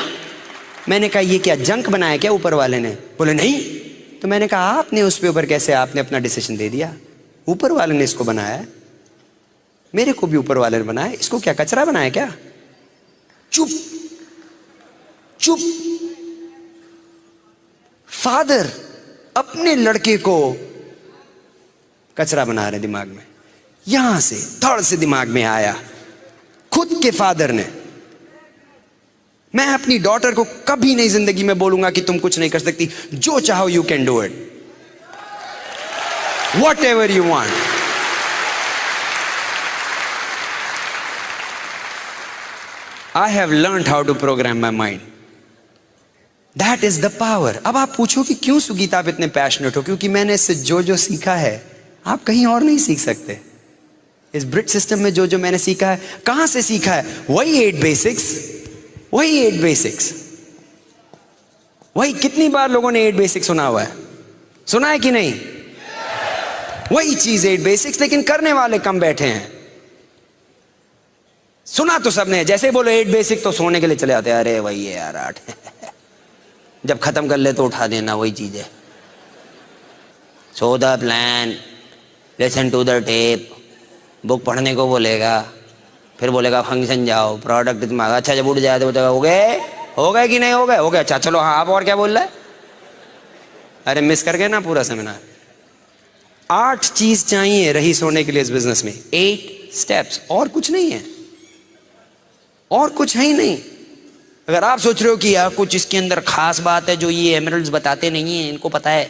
मैंने कहा ये क्या जंक बनाया क्या ऊपर वाले ने? बोले नहीं। तो मैंने कहा आपने उस पे ऊपर कैसे आपने अपना डिसीजन दे दिया? ऊपर वाले ने इसको बनाया है, मेरे को भी ऊपर वाले ने बनाया, इसको क्या कचरा बनाया क्या? चुप चुप। फादर अपने लड़के को कचरा बना रहे दिमाग में। यहां से थड़ से दिमाग में आया खुद के फादर ने। मैं अपनी डॉटर को कभी नहीं जिंदगी में बोलूंगा कि तुम कुछ नहीं कर सकती, जो चाहो you can do it, whatever you want. I have learned how to program my mind, that is the power. अब आप पूछो कि क्यों सुगीता आप इतने पैशनेट हो? क्योंकि मैंने इससे जो जो सीखा है आप कहीं और नहीं सीख सकते। इस ब्रिट सिस्टम में जो जो मैंने सीखा है, कहां से सीखा है? वही 8 बेसिक्स, वही 8 बेसिक्स, वही। कितनी बार लोगों ने 8 बेसिक्स सुना हुआ है? सुना है कि नहीं? वही चीज 8 बेसिक्स, लेकिन करने वाले कम बैठे हैं। सुना तो सबने, जैसे बोलो 8 बेसिक तो सोने के लिए चले आते हैं, अरे वही है यार 8 जब खत्म कर ले तो उठा देना, वही चीज है। So the plan, listen to the tape, book पढ़ने को बोलेगा, फिर बोलेगा फंक्शन जाओ, प्रोडक्ट दिमाग। अच्छा जब उठ जाए तो बोलेगा हो गए कि नहीं हो गए? हो गए, अच्छा चलो हाँ, आप और क्या बोल रहे? अरे मिस कर गए ना पूरा सेमिनार। 8 चीज चाहिए रही सोने के लिए इस बिजनेस में, 8 स्टेप्स, और कुछ नहीं है, और कुछ है ही नहीं। अगर आप सोच रहे हो कि यार कुछ इसके अंदर खास बात है जो ये एमरल्ड्स बताते नहीं है, इनको पता है,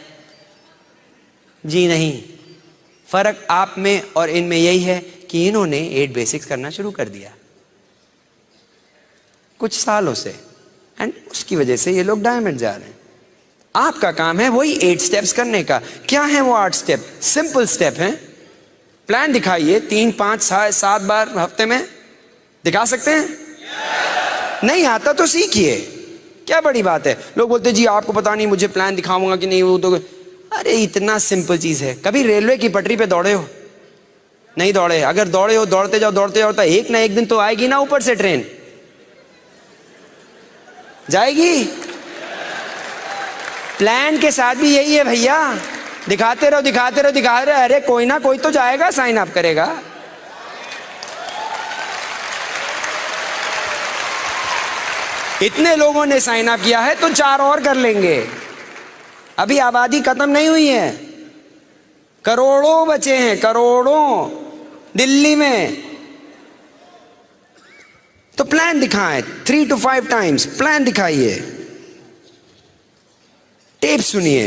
जी नहीं। फर्क आप में और इनमें यही है कि इन्होंने 8 बेसिक्स करना शुरू कर दिया कुछ सालों से, एंड उसकी वजह से ये लोग डायमंड जा रहे हैं। आपका काम है वही 8 स्टेप्स करने का। क्या है वो 8 स्टेप? सिंपल स्टेप है। प्लान दिखाइए 3, 5, 7 बार हफ्ते में, दिखा सकते हैं? नहीं आता तो सीखिए, क्या बड़ी बात है। लोग बोलते जी आपको पता नहीं मुझे प्लान दिखाऊंगा कि नहीं, वो तो अरे इतना सिंपल चीज है। कभी रेलवे की पटरी पे दौड़े हो? नहीं दौड़े। अगर दौड़े हो, दौड़ते जाओ तो एक ना एक दिन तो आएगी ना ऊपर से ट्रेन, जाएगी। प्लान के साथ भी यही है भैया, दिखाते रहो। अरे कोई ना कोई तो जाएगा, साइन अप करेगा। इतने लोगों ने साइन अप किया है तो 4 और कर लेंगे। अभी आबादी खत्म नहीं हुई है, करोड़ों बचे हैं, करोड़ों दिल्ली में। तो प्लान दिखाएं, 3 to 5 टाइम्स प्लान दिखाइए, टेप सुनिए,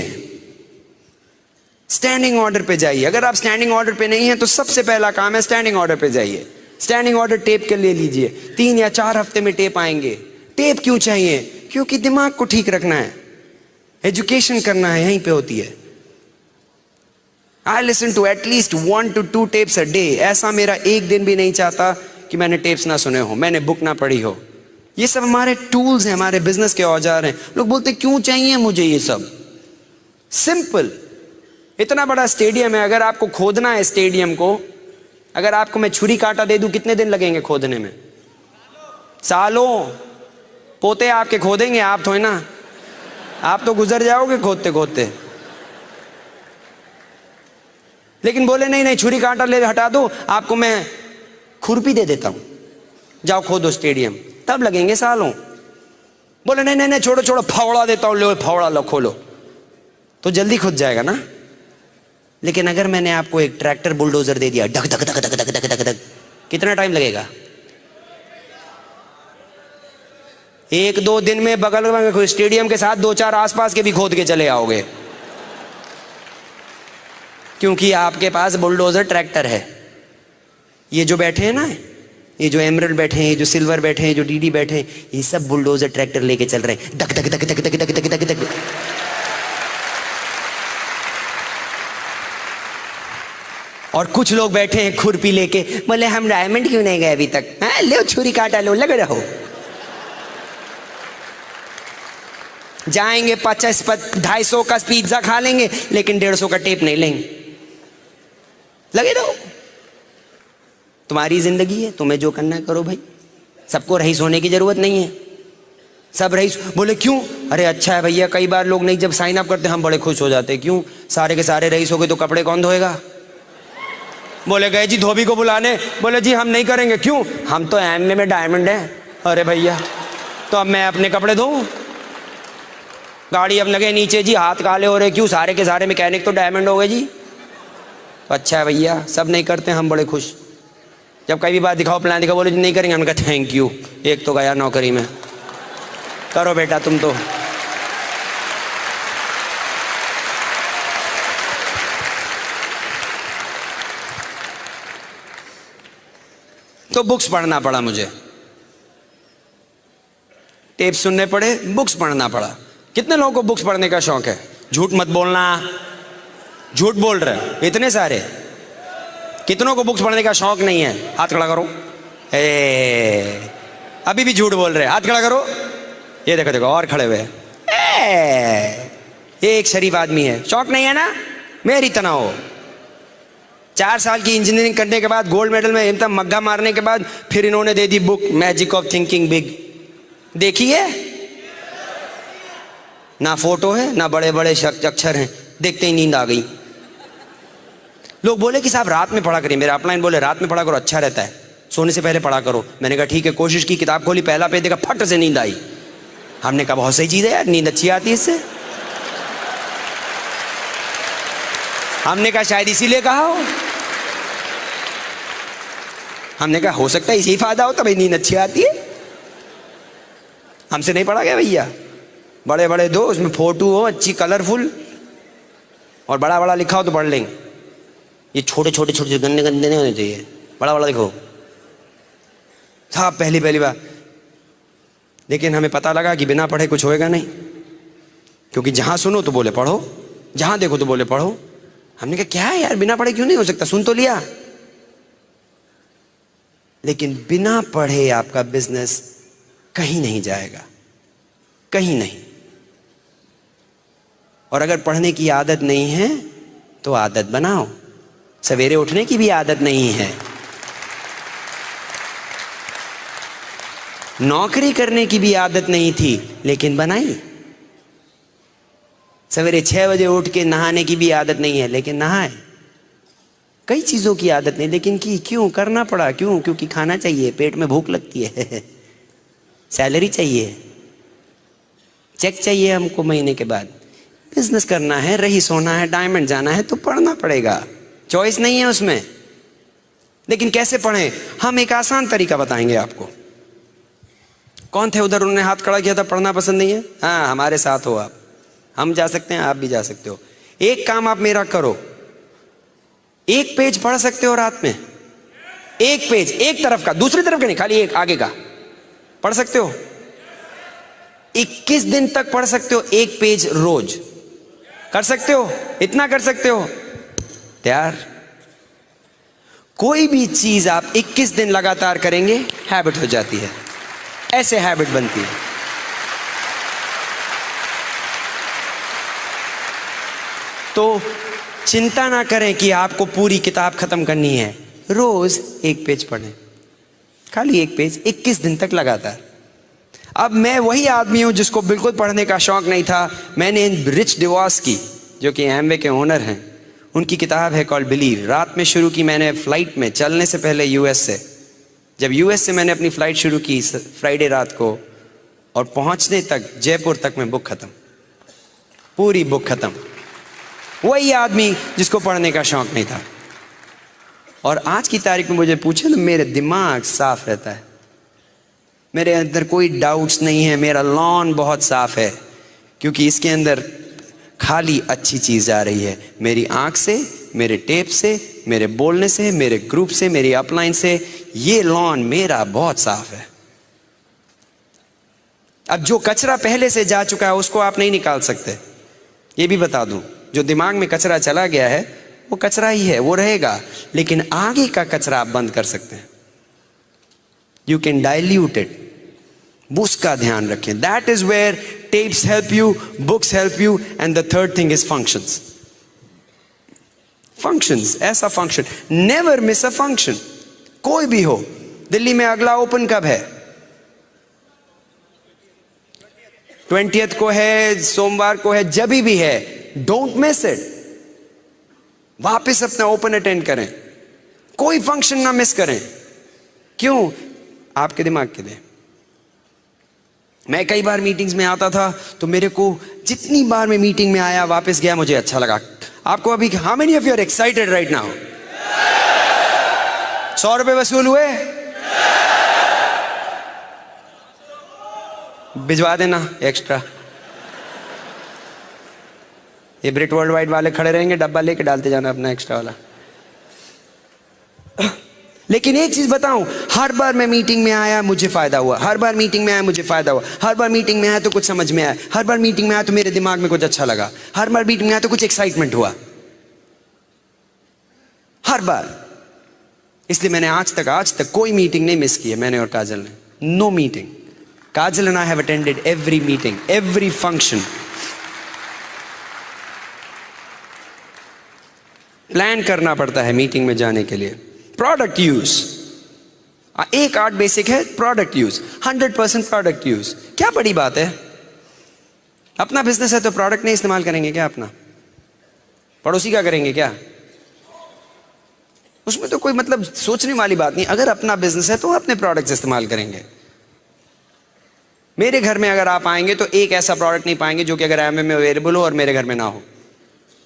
स्टैंडिंग ऑर्डर पे जाइए। अगर आप स्टैंडिंग ऑर्डर पे नहीं हैं तो सबसे पहला काम है स्टैंडिंग ऑर्डर पे जाइए। स्टैंडिंग ऑर्डर टेप के ले लीजिए, 3 या 4 हफ्ते में टेप आएंगे। टेप क्यों चाहिए? क्योंकि दिमाग को ठीक रखना है, एजुकेशन करना है, यहीं पे होती है। I listen to at least 1 to 2 tapes a day. ऐसा मेरा एक दिन भी नहीं चाहता कि मैंने टेप्स ना सुने हो, मैंने बुक ना पढ़ी हो। ये सब हमारे टूल्स हैं, हमारे बिजनेस के औजार हैं। लोग बोलते क्यों चाहिए मुझे ये सब? सिंपल। इतना बड़ा स्टेडियम है, अगर आपको खोदना है स्टेडियम को, अगर आपको मैं छुरी कांटा दे दूं, कितने दिन लगेंगे खोदने में? सालों। पोते आपके खोदेंगे, आप थोड़ी ना, आप तो गुजर जाओगे खोदते खोदते। लेकिन बोले नहीं छुरी कांटा ले हटा दो, आपको मैं खुरपी दे देता हूं, जाओ खोदो स्टेडियम, तब लगेंगे सालों। बोले नहीं छोड़ो फावड़ा देता हूं, लो फावड़ा लो खोलो, तो जल्दी खुद जाएगा ना। लेकिन अगर मैंने आपको एक ट्रैक्टर बुलडोजर दे दिया, धक धक धक धक धक धक धक, कितना टाइम लगेगा? 1-2 दिन में बगल में स्टेडियम के साथ 2-4 आसपास के भी खोद के चले आओगे, क्योंकि आपके पास बुलडोजर ट्रैक्टर है। ये जो बैठे हैं ना, ये जो एमरल्ड बैठे हैं, ये जो सिल्वर बैठे हैं, जो डीडी बैठे हैं, ये सब बुलडोजर ट्रैक्टर लेके चल रहे हैं, धक धक धक धक धक धक धक धक धक। और कुछ लोग बैठे हैं खुरपी लेके, बोले हम डायमंड क्यों नहीं गए अभी तक? हाँ, लो छुरी काटा लो, लग रहो। जाएंगे 250 का पिज्जा खा लेंगे, लेकिन 150 का टेप नहीं लेंगे। लगे रहो, तुम्हारी जिंदगी है, तुम्हें जो करना है करो भाई। सबको रईस होने की जरूरत नहीं है, सब रईस। बोले क्यों? अरे अच्छा है भैया, कई बार लोग नहीं, जब साइन अप करते हम बड़े खुश हो जाते हैं। क्यों? सारे के सारे रईस हो गए तो कपड़े कौन धोएगा? बोले गए जी धोबी को बुलाने, बोले जी हम नहीं करेंगे। क्यों? हम तो एमए में डायमंड है। अरे भैया, तो अब मैं अपने कपड़े धोऊं? गाड़ी अब लगे नीचे जी, हाथ काले हो रहे। क्यों? सारे के सारे मैकेनिक तो डायमंड हो गए जी। अच्छा है भैया, सब नहीं करते, हम बड़े खुश। जब कई भी बात दिखाओ, प्लान दिखाओ, बोले नहीं करेंगे, हमने कहा थैंक यू, एक तो गया नौकरी में, करो बेटा तुम तो बुक्स पढ़ना पड़ा मुझे, टेप सुनने पड़े, बुक्स पढ़ना पड़ा। कितने लोगों को बुक्स पढ़ने का शौक है? झूठ मत बोलना, झूठ बोल रहे इतने सारे। कितनों को बुक्स पढ़ने का शौक नहीं है? हाथ खड़ा करो। अभी भी झूठ बोल रहे, हाथ खड़ा करो। ये देखो देखो और खड़े हुए। ये एक शरीफ आदमी है, शौक नहीं है ना? मेरी तरह हो। 4 साल की इंजीनियरिंग करने के बाद, गोल्ड मेडल में एकदम मग्गा मारने के बाद, फिर इन्होंने दे दी book magic of thinking big. देखिए, ना फोटो है ना बड़े बड़े अक्षर हैं, देखते ही नींद आ गई। लोग बोले कि साहब रात में पढ़ा करिए, मेरे अपलाइन बोले रात में पढ़ा करो, अच्छा रहता है, सोने से पहले पढ़ा करो। मैंने कहा ठीक है, कोशिश की, किताब खोली, पहला पेज देखा, फट से नींद आई। हमने कहा बहुत सही चीज है यार, नींद अच्छी आती है इससे। हमने कहा शायद इसीलिए कहा हो। हमने कहा हो सकता है इसी फायदा हो, तभी नींद अच्छी आती है। हमसे नहीं पढ़ा गया भैया। बड़े बड़े दो, उसमें फोटो हो अच्छी कलरफुल, और बड़ा बड़ा लिखा हो तो पढ़ लेंगे। ये छोटे छोटे छोटे गंदे गंदे नहीं होने चाहिए, बड़ा बड़ा लिखो साहब। पहली बार लेकिन हमें पता लगा कि बिना पढ़े कुछ होएगा नहीं, क्योंकि जहां सुनो तो बोले पढ़ो, जहां देखो तो बोले पढ़ो। हमने कहा क्या है यार, बिना पढ़े क्यों नहीं हो सकता? सुन तो लिया, लेकिन बिना पढ़े आपका बिजनेस कहीं नहीं जाएगा, कहीं नहीं। और अगर पढ़ने की आदत नहीं है तो आदत बनाओ। सवेरे उठने की भी आदत नहीं है, नौकरी करने की भी आदत नहीं थी, लेकिन बनाई। सवेरे 6 बजे उठ के नहाने की भी आदत नहीं है, लेकिन नहाए। कई चीजों की आदत नहीं, लेकिन की क्यों करना पड़ा? क्यों? क्योंकि खाना चाहिए, पेट में भूख लगती है सैलरी चाहिए, चेक चाहिए हमको महीने के बाद, बिजनेस करना है, रही सोना है, डायमंड जाना है, तो पढ़ना पड़ेगा, चॉइस नहीं है उसमें। लेकिन कैसे पढ़ें? हम एक आसान तरीका बताएंगे आपको। कौन थे उधर, उन्होंने हाथ खड़ा किया था, पढ़ना पसंद नहीं है? हाँ, हमारे साथ हो आप, हम जा सकते हैं, आप भी जा सकते हो। एक काम आप मेरा करो, एक पेज पढ़ सकते हो रात में, एक पेज, एक तरफ का, दूसरी तरफ का नहीं, खाली एक आगे का पढ़ सकते हो। 21 दिन तक पढ़ सकते हो, एक पेज रोज। कर सकते हो? इतना कर सकते हो? तैयार? कोई भी चीज आप 21 दिन लगातार करेंगे, हैबिट हो जाती है, ऐसे हैबिट बनती है। तो चिंता ना करें कि आपको पूरी किताब खत्म करनी है, रोज एक पेज पढ़ें, खाली एक पेज, 21 दिन तक लगातार। अब मैं वही आदमी हूं जिसको बिल्कुल पढ़ने का शौक नहीं था। मैंने रिच डिवॉस की, जो कि एमवे के ओनर हैं, उनकी किताब है कॉल्ड बिलीव, रात में शुरू की मैंने फ्लाइट में, चलने से पहले यूएस से। जब यूएस से मैंने अपनी फ्लाइट शुरू की फ्राइडे रात को, और पहुंचने तक जयपुर तक में बुक खत्म, पूरी बुक खत्म। वही आदमी जिसको पढ़ने का शौक नहीं था। और आज की तारीख में मुझे पूछे ना, मेरे दिमाग साफ रहता है, मेरे अंदर कोई डाउट्स नहीं है, मेरा लॉन बहुत साफ है, क्योंकि इसके अंदर खाली अच्छी चीज आ रही है, मेरी आंख से, मेरे टेप से, मेरे बोलने से, मेरे ग्रुप से, मेरी अपलाइन से। ये लॉन मेरा बहुत साफ है। अब जो कचरा पहले से जा चुका है उसको आप नहीं निकाल सकते, ये भी बता दूं। जो दिमाग में कचरा चला गया है वो कचरा ही है, वो रहेगा, लेकिन आगे का कचरा आप बंद कर सकते हैं। यू कैन डाइल्यूट इट, उसका ध्यान रखें। That is where tapes help you, books help you, and the third thing is functions. Functions, ऐसा function, never miss a function, कोई भी हो। दिल्ली में अगला ओपन कब है? 20th को है, सोमवार को है, जब भी है, डोंट मिस इट। वापस अपना ओपन अटेंड करें, कोई फंक्शन ना मिस करें। क्यों? आपके दिमाग के लिए। मैं कई बार मीटिंग्स में आता था, तो मेरे को जितनी बार मैं मीटिंग में आया, वापस गया, मुझे अच्छा लगा। आपको अभी, how many of you are excited right now? 100 रुपए वसूल हुए? भिजवा देना एक्स्ट्रा। ये ब्रिट वर्ल्ड वाइड वाले खड़े रहेंगे, डब्बा लेके डालते जाना अपना एक्स्ट्रा वाला। लेकिन एक चीज बताऊं, हर बार मैं मीटिंग में आया मुझे फायदा हुआ, हर बार मीटिंग में आया मुझे फायदा हुआ, हर बार मीटिंग में आया तो कुछ समझ में आया, हर बार मीटिंग में आया तो मेरे दिमाग में कुछ अच्छा लगा, हर बार मीटिंग में आया तो कुछ एक्साइटमेंट हुआ, हर बार। इसलिए मैंने आज तक कोई मीटिंग नहीं मिस की है, मैंने और काजल ने। No meeting. Kajal and I have attended every meeting, every function. Plan करना पड़ता है मीटिंग में जाने के लिए। प्रोडक्ट यूज, एक आर्ट बेसिक है, प्रोडक्ट यूज, 100% प्रोडक्ट यूज। क्या बड़ी बात है? अपना बिजनेस है तो प्रोडक्ट नहीं इस्तेमाल करेंगे क्या? अपना पड़ोसी का करेंगे क्या? उसमें तो कोई मतलब सोचने वाली बात नहीं। अगर अपना बिजनेस है तो अपने प्रोडक्ट्स इस्तेमाल करेंगे। मेरे घर में अगर आप आएंगे तो एक ऐसा प्रोडक्ट नहीं पाएंगे जो कि अगर एमवे में अवेलेबल हो और मेरे घर में ना हो।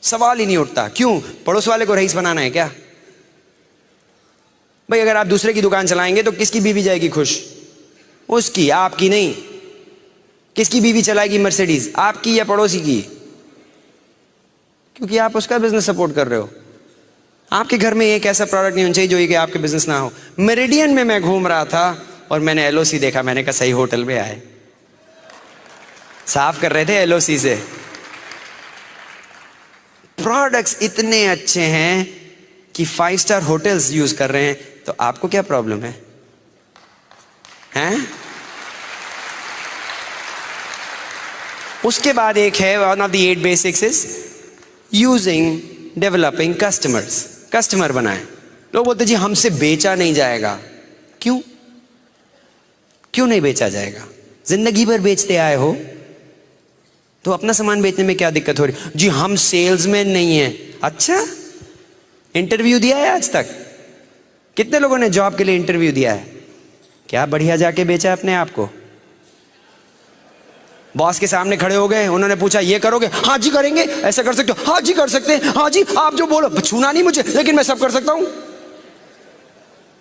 सवाल ही नहीं उठता। क्यों? पड़ोस वाले को रईस बनाना है क्या? भाई अगर आप दूसरे की दुकान चलाएंगे तो किसकी बीवी जाएगी खुश? उसकी, आपकी नहीं। किसकी बीवी चलाएगी मर्सिडीज? आपकी या पड़ोसी की? क्योंकि आप उसका बिजनेस सपोर्ट कर रहे हो। आपके घर में एक ऐसा प्रोडक्ट नहीं होना चाहिए जो कि आपके बिजनेस ना हो। मेरिडियन में मैं घूम रहा था और मैंने एलओसी देखा, मैंने कहा सही होटल में आए। साफ कर रहे थे एलओसी से। प्रोडक्ट्स इतने अच्छे हैं कि 5 स्टार होटल्स यूज कर रहे हैं, तो आपको क्या प्रॉब्लम है? हैं? उसके बाद एक है, one of the 8 basics is using developing customers. Customer बनाएं। लोग बोलते जी हमसे बेचा नहीं जाएगा। क्यों क्यों नहीं बेचा जाएगा? जिंदगी भर बेचते आए हो तो अपना सामान बेचने में क्या दिक्कत हो रही? जी हम सेल्समैन नहीं हैं। अच्छा, इंटरव्यू दिया है आज तक? कितने लोगों ने जॉब के लिए इंटरव्यू दिया है? क्या बढ़िया जाके बेचा अपने आप को? बॉस के सामने खड़े हो गए, उन्होंने पूछा ये करोगे? हाँ जी करेंगे। ऐसा कर सकते हो? हाँ जी कर सकते हैं। हाँ जी आप जो बोलो, छूना नहीं मुझे, लेकिन मैं सब कर सकता हूं।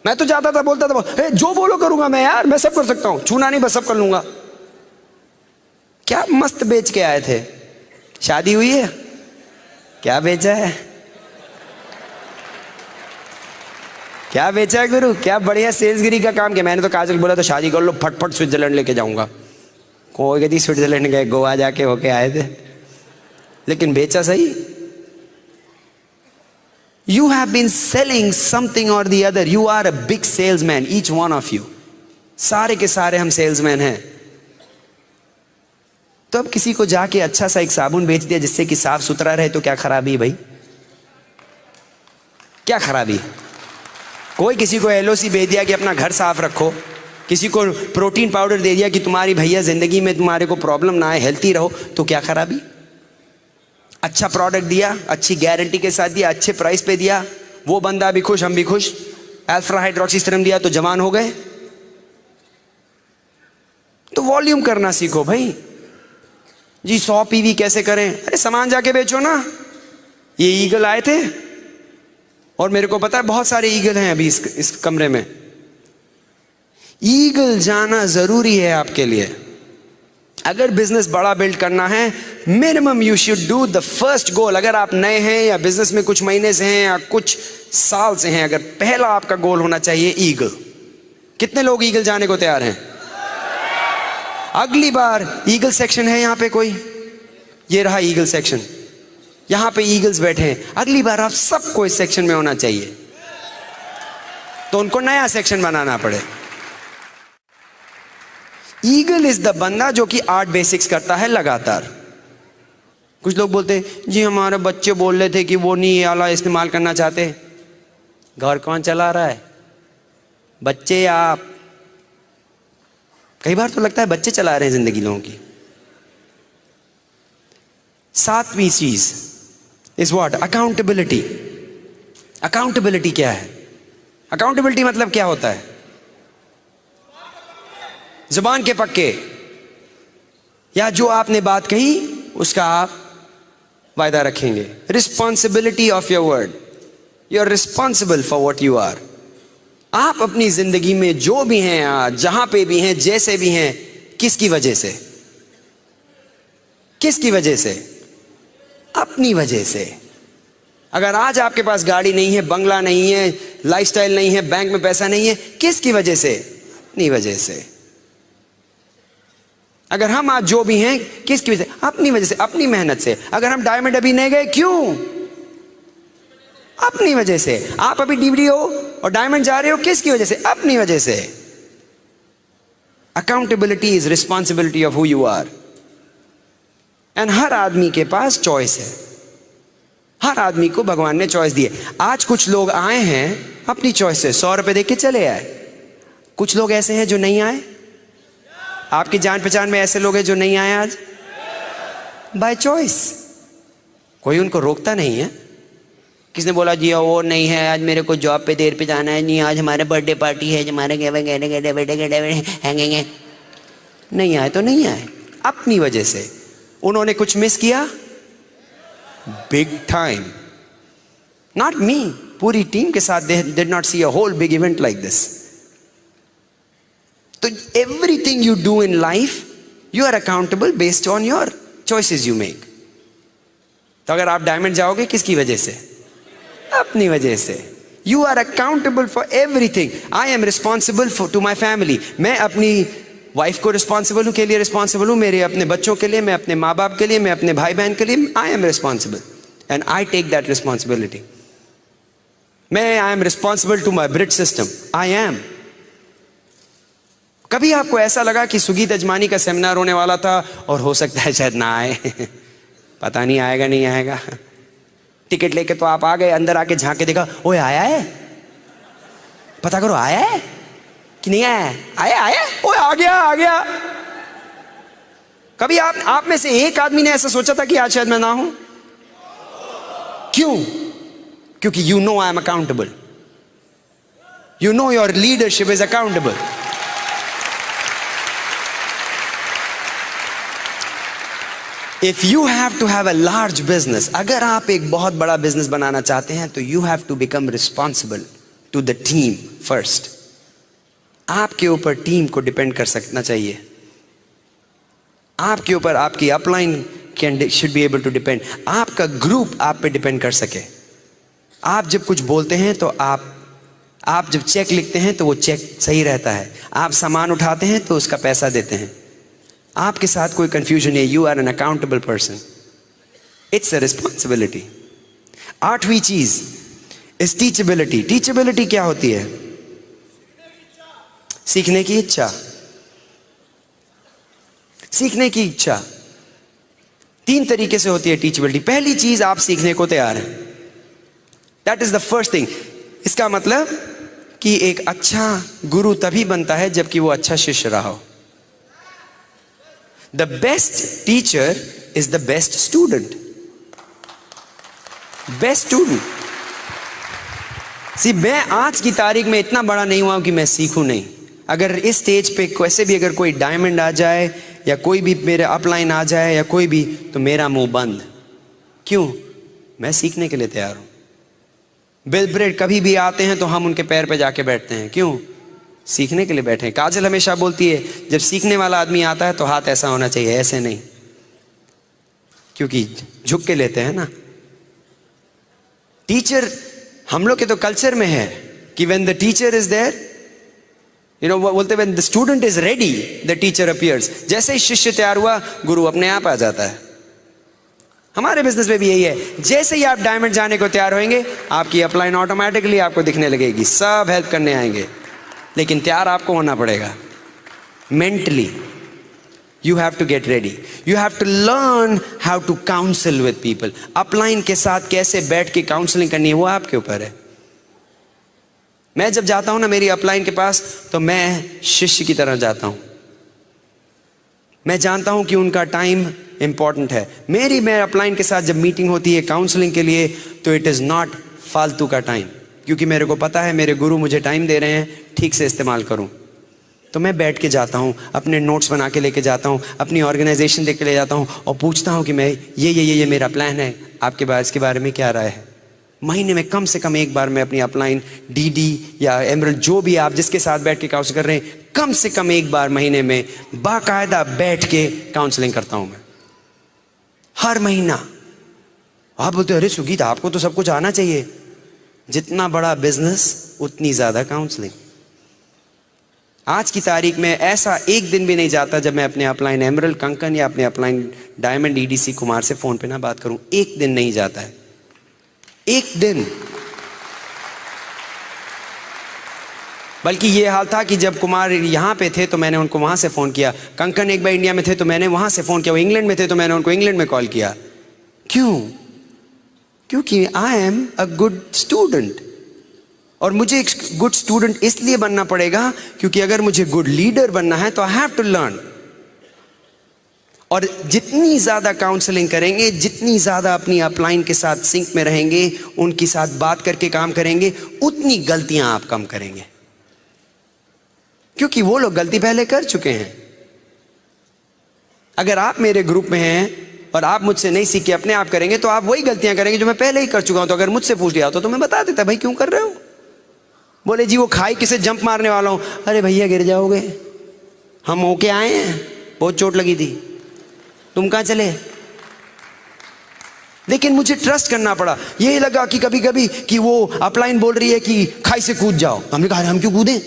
मैं तो जाता था बोलता था जो बोलो करूंगा मैं, यार मैं सब कर सकता हूं, छूना नहीं बस सब कर लूंगा। क्या मस्त बेच के आए थे। शादी हुई है? क्या बेचा है? क्या बेचा है गुरु? क्या बढ़िया सेल्सगिरी का काम किया। मैंने तो काजल बोला तो शादी कर लो, फटफट स्विट्जरलैंड लेके जाऊंगा। कोई कहती स्विट्जरलैंड गए, गोवा जाके होके आए थे, लेकिन बेचा सही। You have been selling something or the other. You are a big salesman, each one of you. सारे के सारे हम सेल्समैन हैं। तो अब किसी को जाके अच्छा सा एक साबुन बेच दिया जिससे कि साफ सुथरा रहे, तो क्या खराबी भाई? क्या खराबी? कोई किसी को एलओसी भेज दिया कि अपना घर साफ रखो, किसी को प्रोटीन पाउडर दे दिया कि तुम्हारी भैया जिंदगी में तुम्हारे को प्रॉब्लम ना आए, हेल्थी रहो, तो क्या खराबी? अच्छा प्रोडक्ट दिया, अच्छी गारंटी के साथ दिया, अच्छे प्राइस पे दिया, वो बंदा भी खुश, हम भी खुश। अल्फा हाइड्रोक्सीस्टिरम दिया तो जवान हो गए। तो वॉल्यूम करना सीखो भाई। जी 100 पीवी कैसे करें? अरे सामान जाके बेचो ना। ये ईगल आए थे और मेरे को पता है बहुत सारे ईगल हैं अभी इस कमरे में। ईगल जाना जरूरी है आपके लिए। अगर बिजनेस बड़ा बिल्ड करना है, minimum you should do the first goal. अगर आप नए हैं या बिजनेस में कुछ महीने से हैं या कुछ साल से हैं, अगर पहला आपका गोल होना चाहिए ईगल। कितने लोग ईगल जाने को तैयार हैं? अगली बार ईगल सेक्शन है यहां पे कोई? ये रहा ईगल सेक्शन, यहां पे ईगल्स बैठे हैं। अगली बार आप सबको इस सेक्शन में होना चाहिए, तो उनको नया सेक्शन बनाना पड़े। ईगल इज द बंदा जो कि 8 बेसिक्स करता है लगातार। कुछ लोग बोलते हैं जी हमारे बच्चे बोल रहे थे कि वो नहीं ये वाला इस्तेमाल करना चाहते। घर कौन चला रहा है? बच्चे या आप? कई बार तो लगता है बच्चे चला रहे हैं जिंदगी लोगों की। 7वीं चीज इज व्हाट? अकाउंटेबिलिटी। अकाउंटेबिलिटी क्या है? अकाउंटेबिलिटी मतलब क्या होता है? जुबान के पक्के, या जो आपने बात कही उसका आप वायदा रखेंगे। Responsibility of your word. You are responsible for what you are. आप अपनी जिंदगी में जो भी हैं, आज जहां पे भी हैं, जैसे भी हैं, किसकी वजह से? किसकी वजह से? अपनी वजह से। अगर आज आपके पास गाड़ी नहीं है, बंगला नहीं है, लाइफस्टाइल नहीं है, बैंक में पैसा नहीं है, किसकी वजह से? अपनी वजह से। अगर हम आज जो भी हैं, किसकी वजह से? अपनी वजह से, अपनी मेहनत से। अगर हम डायमंड अभी नहीं गए, क्यों? अपनी वजह से। आप अभी डीवीडी हो और डायमंड जा रहे हो, किसकी वजह से? अपनी वजह से। Accountability is responsibility of who you are. And हर आदमी के पास चॉइस है। हर आदमी को भगवान ने चॉइस दी है। आज कुछ लोग आए हैं अपनी चॉइस से, 100 रुपए दे के चले आए। कुछ लोग ऐसे हैं जो नहीं आए। आपकी जान पहचान में ऐसे लोग हैं जो नहीं आए आज बाय चॉइस। कोई उनको रोकता नहीं है। किसने बोला जी वो नहीं है, आज मेरे को जॉब पे देर पे जाना है, नहीं आज हमारे बर्थडे पार्टी है, हमारे हैंगेंगे। नहीं आए तो नहीं आए, अपनी वजह से। उन्होंने कुछ मिस किया बिग टाइम, नॉट मी। पूरी टीम के साथ they did not see a whole big event like this. तो everything you do in life you are accountable based on your choices you make. तो अगर आप डायमंड जाओगे किसकी वजह से? अपनी वजह से। You are accountable for everything. I am responsible for to my family. मैं अपनी वाइफ को रिस्पॉन्सिबल हूं, के लिए रिस्पॉन्सिबल हूं, मेरे अपने बच्चों के लिए, मैं अपने माँ बाप के लिए, मैं अपने भाई बहन के लिए। I am responsible and I take that responsibility. मैं I am responsible to my Britt system. I am. कभी आपको ऐसा लगा कि सुगीत अजमानी का सेमिनार होने वाला था और हो सकता है शायद ना आए? पता नहीं आएगा नहीं आएगा। टिकट लेके तो आप आ गए, अंदर आके झांक के देखा, ओए आया है, पता करो आया है कि नहीं आया है? आया आया, ओए आ गया आ गया। कभी आप में से एक आदमी ने ऐसा सोचा था कि आज शायद मैं ना हूं? क्यों? क्योंकि you know I am accountable, you know your leadership is accountable. If you have to have a large business, अगर आप एक बहुत बड़ा बिजनेस बनाना चाहते हैं तो you have to become responsible to the team first. आपके ऊपर टीम को डिपेंड कर सकना चाहिए, आपके ऊपर आपकी upline can should be able to depend, आपका ग्रुप आप पे डिपेंड कर सके। आप जब कुछ बोलते हैं तो आप जब चेक लिखते हैं तो वो चेक सही रहता है, आप सामान उठाते हैं तो उसका पैसा देते हैं, आपके साथ कोई कंफ्यूजन है, you are an accountable person, it's a responsibility. 8वीं चीज इज टीचेबिलिटी। टीचेबिलिटी क्या होती है? सीखने की इच्छा। सीखने की इच्छा 3 तरीके से होती है टीचेबिलिटी। पहली चीज, आप सीखने को तैयार हैं, that is the first thing. इसका मतलब कि एक अच्छा गुरु तभी बनता है जबकि वो अच्छा शिष्य रहा हो। The best teacher is the best student. Best student. See, मैं आज की तारीख में इतना बड़ा नहीं हुआ कि मैं सीखूं नहीं। अगर इस स्टेज पे वैसे भी अगर कोई डायमंड आ जाए या कोई भी मेरे अपलाइन आ जाए या कोई भी, तो मेरा मुंह बंद। क्यों? मैं सीखने के लिए तैयार हूं। बिल ब्रेड कभी भी आते हैं तो हम उनके पैर पे जाके बैठते हैं। क्यों? सीखने के लिए बैठे हैं। काजल हमेशा बोलती है जब सीखने वाला आदमी आता है तो हाथ ऐसा होना चाहिए, ऐसे नहीं, क्योंकि झुक के लेते हैं ना। टीचर, हम लोग के तो कल्चर में है कि when the teacher is there, you know बोलते when the student is ready the teacher appears. जैसे ही शिष्य तैयार हुआ गुरु अपने आप आ जाता है। हमारे बिजनेस में भी यही है, जैसे ही आप डायमंड जाने को तैयार होंगे आपकी अपलाइन ऑटोमेटिकली आपको दिखने लगेगी, सब हेल्प करने आएंगे। लेकिन तैयार आपको होना पड़ेगा mentally. You have to get ready, you have to learn how to counsel with people. Upline के साथ कैसे बैठ के काउंसलिंग करनी है वो आपके ऊपर है। मैं जब जाता हूं ना मेरी अपलाइन के पास, तो मैं शिष्य की तरह जाता हूं। मैं जानता हूं कि उनका टाइम इंपॉर्टेंट है। मैं अपलाइन के साथ जब मीटिंग होती है काउंसलिंग के लिए, तो इट इज नॉट फालतू का टाइम, क्योंकि मेरे को पता है मेरे गुरु मुझे टाइम दे रहे हैं, ठीक से इस्तेमाल करूं। तो मैं बैठ के जाता हूं, अपने नोट्स बना के लेके जाता हूं, अपनी ऑर्गेनाइजेशन देख के ले जाता हूं और पूछता हूं कि मैं ये मेरा प्लान है, आपके पास इसके बारे में क्या राय है। महीने में कम से कम एक बार मैं अपनी अपलाइन डीडी या एमरल्ड, जो भी आप जिसके साथ बैठ के काउंसिल कर रहे हैं, कम से कम एक बार महीने में बाकायदा बैठ के काउंसलिंग करता हूं मैं, हर महीना। आप बोलते अरे सुगीत आपको तो सब कुछ आना चाहिए। जितना बड़ा बिजनेस उतनी ज्यादा काउंसलिंग। आज की तारीख में ऐसा एक दिन भी नहीं जाता जब मैं अपने अपलाइन एमरल्ड कंकन या अपने अपलाइन डायमंड ईडीसी कुमार से फोन पे ना बात करूं। एक दिन नहीं जाता है, एक दिन। बल्कि ये हाल था कि जब कुमार यहां पे थे तो मैंने उनको वहां से फोन किया, कंकन एक बार इंडिया में थे तो मैंने वहां से फोन किया, वो इंग्लैंड में थे तो मैंने उनको इंग्लैंड में कॉल किया। क्यों? क्योंकि I am a good student. और मुझे एक गुड स्टूडेंट इसलिए बनना पड़ेगा क्योंकि अगर मुझे गुड लीडर बनना है तो आई हैव टू लर्न। और जितनी ज्यादा काउंसलिंग करेंगे, जितनी ज्यादा अपनी अपलाइन के साथ सिंक में रहेंगे, उनके साथ बात करके काम करेंगे, उतनी गलतियां आप कम करेंगे, क्योंकि वो लोग गलती पहले कर चुके हैं। अगर आप मेरे ग्रुप में हैं और आप मुझसे नहीं सीख के अपने आप करेंगे तो आप वही गलतियां करेंगे जो मैं पहले ही कर चुका हूं। तो अगर मुझसे पूछ लिया तो मैं बता देता, भाई क्यों कर रहे हो। बोले जी वो खाई किसे जंप मारने वाला हूं। अरे भैया गिर जाओगे, हम होके आए हैं, बहुत चोट लगी थी, तुम कहां चले। लेकिन मुझे ट्रस्ट करना पड़ा। यही लगा कि कभी कभी कि वो अपलाइन बोल रही है कि खाई से कूद जाओ, हमने कहा हम क्यों कूदें।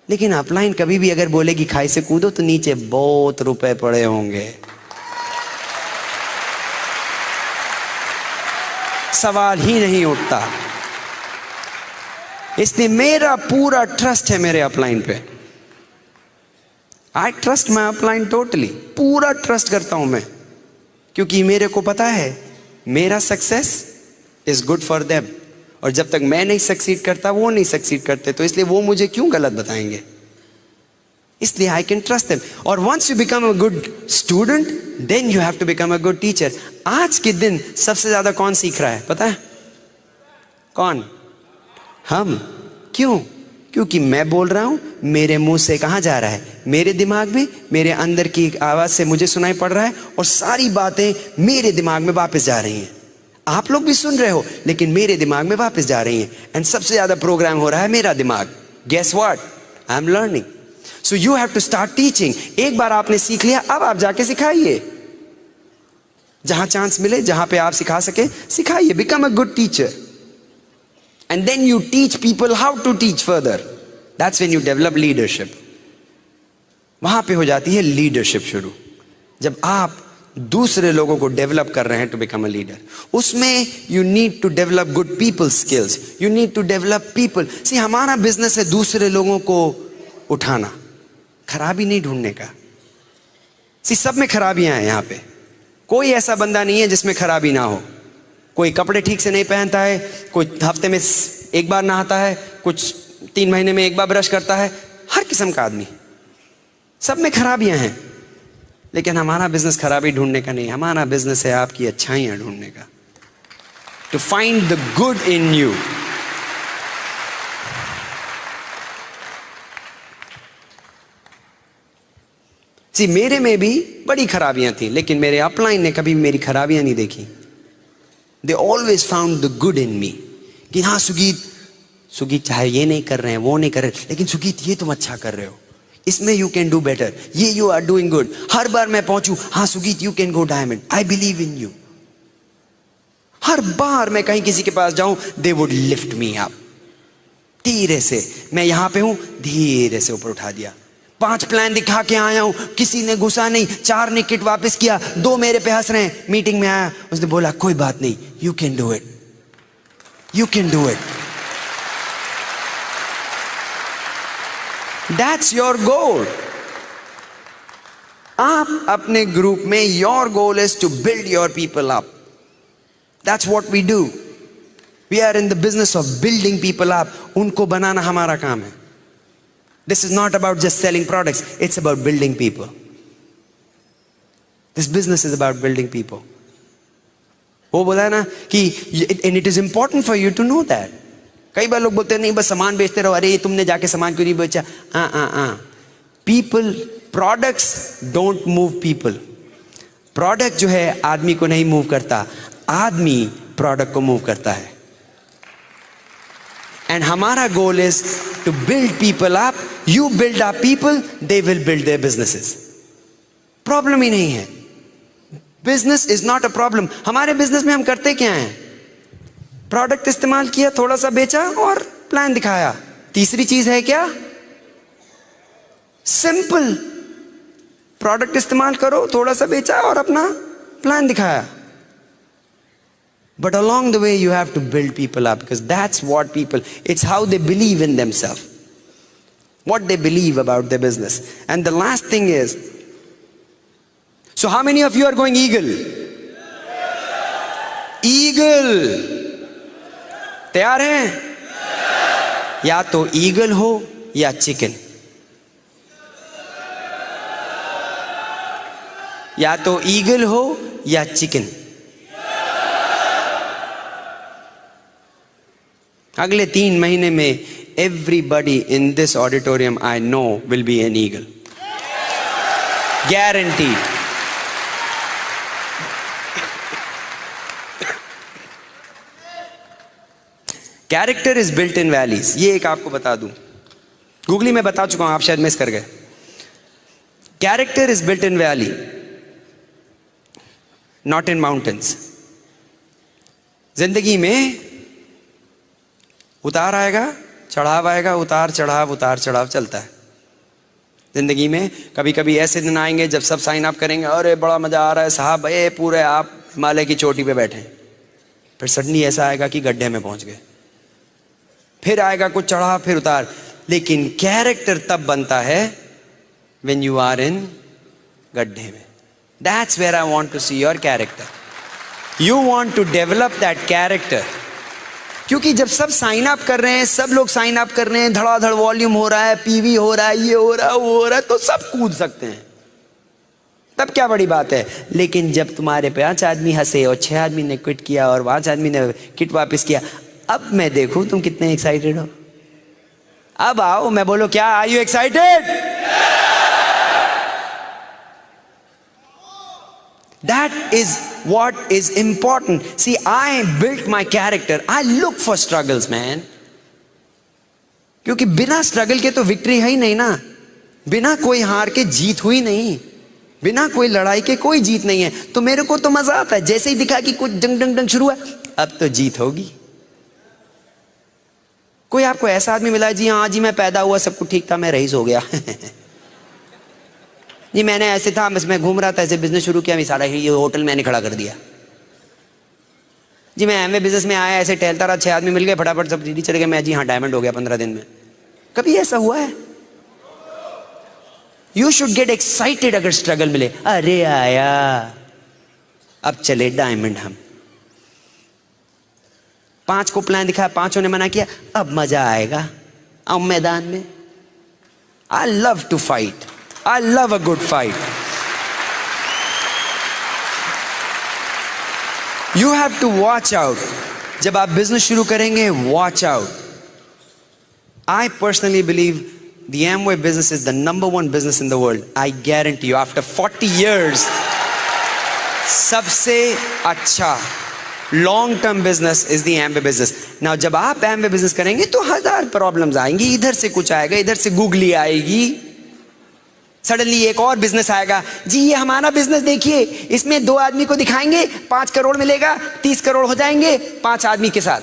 लेकिन अपलाइन कभी भी अगर बोलेगी खाई से कूदो तो नीचे बहुत रुपए पड़े होंगे, सवाल ही नहीं उठता। इसलिए मेरा पूरा ट्रस्ट है मेरे अपलाइन पे। I trust my upline totally, पूरा ट्रस्ट करता हूं मैं, क्योंकि मेरे को पता है मेरा success is good for them, और जब तक मैं नहीं सक्सीड करता वो नहीं सक्सीड करते, तो इसलिए वो मुझे क्यों गलत बताएंगे, इसलिए आई कैन ट्रस्ट देम। और once you become a good student then you have to become a good teacher. आज के दिन सबसे ज्यादा कौन सीख रहा है पता है? कौन? हम। क्यों? क्योंकि मैं बोल रहा हूं, मेरे मुंह से कहां जा रहा है? मेरे दिमाग में, मेरे अंदर की आवाज से मुझे सुनाई पड़ रहा है, और सारी बातें मेरे दिमाग में वापस जा रही हैं। आप लोग भी सुन रहे हो, लेकिन मेरे दिमाग में वापस जा रही हैं, एंड सबसे ज्यादा प्रोग्राम हो रहा है मेरा दिमाग। Guess what? I am learning. So you have to start teaching. एक बार आपने सीख लिया, अब आप जाके सिखाइए, जहां चांस मिले, जहां पे आप सिखा सके सिखाइए। Become a good teacher, and then you teach people how to teach further. That's when you develop leadership. वहां पे हो जाती है लीडरशिप शुरू, जब आप दूसरे लोगों को डेवलप कर रहे हैं टू बिकम अ लीडर। उसमें you need to develop good people skills, you need to develop people. See, हमारा बिजनेस है दूसरे लोगों को उठाना, खराबी नहीं ढूंढने का। सी, सब में खराबियां हैं यहाँ पे, कोई ऐसा बंदा नहीं है जिसमें खराबी ना हो। कोई कपड़े ठीक से नहीं पहनता है, कोई हफ्ते में एक बार नहाता है, कुछ 3 महीने में एक बार ब्रश करता है, हर किस्म का आदमी, सब में खराबियां हैं। लेकिन हमारा बिजनेस खराबी ढूंढने का नहीं, हमारा बिजनेस है आपकी अच्छाइयां ढूंढने का, to find the good in you. See, मेरे में भी बड़ी खराबियां थी, लेकिन मेरे अपलाइन ने कभी मेरी खराबियां नहीं देखी। They always found the good in me. कि हाँ सुगीत चाहे ये नहीं कर रहे हैं, वो नहीं कर रहे, लेकिन सुगीत ये तुम अच्छा कर रहे हो, इसमें यू कैन डू बेटर, ये यू आर डूइंग गुड। हर बार मैं पहुंचू, हाँ Sugeet you can go diamond, I believe in you. हर बार मैं कहीं किसी के पास जाऊं, they would lift me up. धीरे से, मैं यहां पे हूं, धीरे से ऊपर उठा दिया। 5 प्लान दिखा के आया हूं, किसी ने गुस्सा नहीं, 4 ने किट वापस किया, 2 मेरे पे हंस रहे हैं। मीटिंग में आया, उसने बोला कोई बात नहीं, you can do it, you can do it. That's your goal. आप अपने ग्रुप में, your goal is to build your people up. That's what we do. We are in the business of building people up. उनको बनाना हमारा काम है। This is not about just selling products, it's about building people. This business is about building people. वो बोला है ना कि and it is important for you to know that. कई बार लोग बोलते हैं नहीं बस सामान बेचते रहो, अरे तुमने जाके सामान क्यों नहीं बेचा? People, products don't move people. Product जो है आदमी को नहीं मूव करता, आदमी प्रोडक्ट को मूव करता है। And हमारा goal is to build people up. You build up people, they will build their businesses. Problem ही नहीं है। Business is not a problem. हमारे बिजनेस में हम करते क्या हैं? प्रोडक्ट इस्तेमाल किया, थोड़ा सा बेचा और प्लान दिखाया। तीसरी चीज है क्या? सिंपल, प्रोडक्ट इस्तेमाल करो, थोड़ा सा बेचा और अपना प्लान दिखाया। But along the way you have to build people up, because that's what people, it's how they believe in themselves, what they believe about their business. And the last thing is, so how many of you are going eagle? Eagle. तैयार हैं? या तो ईगल हो या चिकन, या तो ईगल हो या चिकन। अगले 3 महीने में everybody in this auditorium I know will be an eagle. Guaranteed. Character is built in valleys. ये एक आपको बता दूं, गूगली में बता चुका हूं, आप शायद मिस कर गए। Character is built in valley, not in mountains. जिंदगी में उतार आएगा, चढ़ाव आएगा, उतार चढ़ाव चलता है जिंदगी में। कभी कभी ऐसे दिन आएंगे जब सब साइन अप करेंगे, अरे बड़ा मजा आ रहा है साहब, ये पूरे आप हिमालय की चोटी पे बैठे हैं। फिर सडनली ऐसा आएगा कि गड्ढे में पहुंच गए। फिर आएगा कुछ चढ़ाव, फिर उतार। लेकिन कैरेक्टर तब बनता है when you are in गड्ढे में. That's where I want to see your character. You want to develop that character. क्योंकि जब सब साइन अप कर रहे हैं, सब लोग साइन अप कर रहे हैं, धड़ाधड़ वॉल्यूम हो रहा है, पीवी हो रहा है, ये हो रहा है, वो हो रहा है, तो सब कूद सकते हैं, तब क्या बड़ी बात है. लेकिन जब तुम्हारे 5 आदमी हंसे और 6 आदमी ने क्विट किया और 5 आदमी ने किट वापस किया, अब मैं देखूं तुम कितने एक्साइटेड हो. अब आओ, मैं बोलो क्या, are you excited? That is what is important. See, I built my character. I look for struggles, man. क्योंकि बिना स्ट्रगल के तो विक्ट्री है ही नहीं ना. बिना कोई हार के जीत हुई नहीं, बिना कोई लड़ाई के कोई जीत नहीं है. तो मेरे को तो मजा आता है, जैसे ही दिखा कि कुछ डंग डंग डंग शुरू है, अब तो जीत होगी. कोई आपको ऐसा आदमी मिला, जी हाँ जी मैं पैदा हुआ सब कुछ ठीक था, मैं रईस हो गया. जी मैंने ऐसे था, बस मैं घूम रहा था, ऐसे बिजनेस शुरू किया, मैं सारा ये होटल मैंने खड़ा कर दिया. जी मैं एमवे बिजनेस में आया, ऐसे टहलता रहा, 6 आदमी मिल गए, फटाफट सब दीदी चले गए, मैं जी हाँ डायमंड हो गया 15 दिन में. कभी ऐसा हुआ है? यू शुड गेट एक्साइटेड अगर स्ट्रगल मिले. अरे आया, अब चले डायमंड. हम 5 को प्लान दिखाया, 5 ने मना किया, अब मजा आएगा. आओ मैदान में. I love to fight. I love a good fight. You have to watch out. जब आप बिजनेस शुरू करेंगे, watch out. I personally believe the Amway business is the #1 business in the world. I guarantee you, after 40 years, सबसे अच्छा long term business is the Amway business. Now जब आप एमवे बिजनेस करेंगे तो 1000 प्रॉब्लम्स आएंगी. इधर से कुछ आएगा, इधर से गूगली आएगी, सडनली एक और बिजनेस आएगा. जी ये हमारा बिजनेस देखिए, इसमें 2 आदमी को दिखाएंगे, 5 करोड़ मिलेगा, 30 करोड़ हो जाएंगे 5 आदमी के साथ.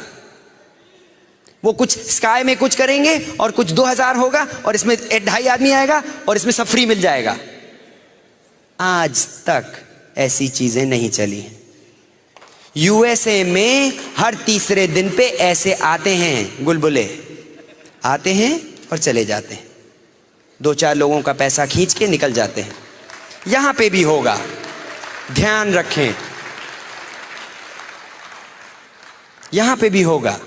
वो कुछ स्काई में कुछ करेंगे और कुछ 2000 होगा और इसमें 2.5 आदमी आएगा और इसमें सब फ्री मिल जाएगा. आज तक ऐसी चीजें नहीं चली हैं. यूएसए में हर तीसरे दिन पे ऐसे आते हैं गुलबुले, आते हैं और चले जाते हैं, 2-4 लोगों का पैसा खींच के निकल जाते हैं. यहां पे भी होगा, ध्यान रखें. यहां पे भी होगा,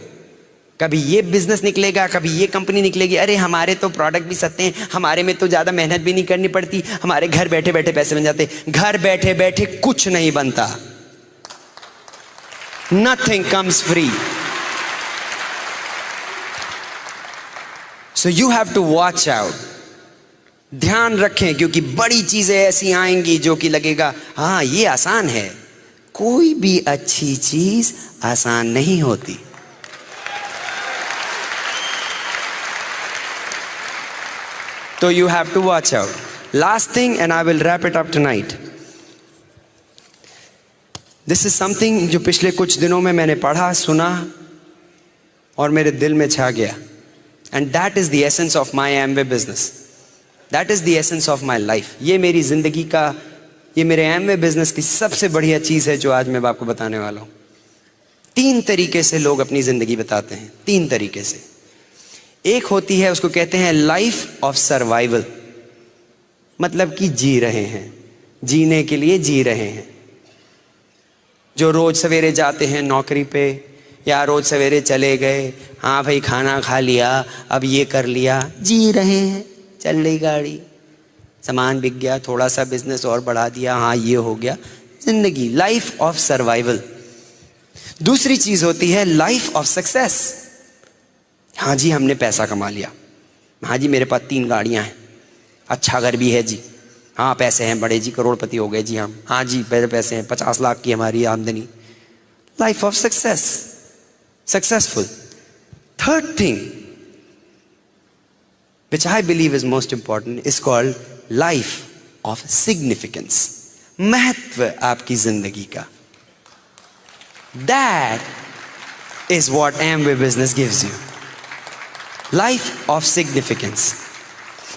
कभी ये बिजनेस निकलेगा, कभी ये कंपनी निकलेगी. अरे हमारे तो प्रोडक्ट भी सस्ते हैं, हमारे में तो ज्यादा मेहनत भी नहीं करनी पड़ती, हमारे घर बैठे बैठे पैसे बन जाते. घर बैठे बैठे कुछ नहीं बनता. Nothing comes free. So you have to watch out. ध्यान रखें, क्योंकि बड़ी चीजें ऐसी आएंगी जो कि लगेगा हाँ ये आसान है. कोई भी अच्छी चीज आसान नहीं होती. तो you have to watch out. Last thing and I will wrap it up tonight. This is something जो पिछले कुछ दिनों में मैंने पढ़ा, सुना और मेरे दिल में छा गया. And that is the essence of my Amway business. That is the essence of my life. ये मेरी जिंदगी का, ये मेरे एमवे बिजनेस की सबसे बढ़िया चीज है जो आज मैं आपको बताने वाला हूं. 3 तरीके से लोग अपनी जिंदगी बताते हैं. 3 तरीके से. एक होती है, उसको कहते हैं लाइफ ऑफ सर्वाइवल. मतलब कि जी रहे हैं, जीने के लिए जी रहे हैं. जो रोज सवेरे जाते हैं नौकरी पे, या रोज सवेरे चले गए, हाँ भाई खाना खा लिया, अब ये कर लिया, जी रहे हैं, चल रही गाड़ी, सामान बिक गया, थोड़ा सा बिजनेस और बढ़ा दिया, हाँ ये हो गया, जिंदगी. Life of survival. दूसरी चीज होती है लाइफ ऑफ सक्सेस. हाँ जी हमने पैसा कमा लिया, हाँ जी मेरे पास 3 गाड़ियां हैं, अच्छा घर भी है जी, हाँ पैसे हैं बड़े जी, करोड़पति हो गए जी हम, हाँ जी मेरे पैसे हैं, 50 लाख की हमारी आमदनी. Life of success, successful. Third thing which I believe is most important is called life of significance. महत्व आपकी जिंदगी का. That is what Amway business gives you. Life of significance.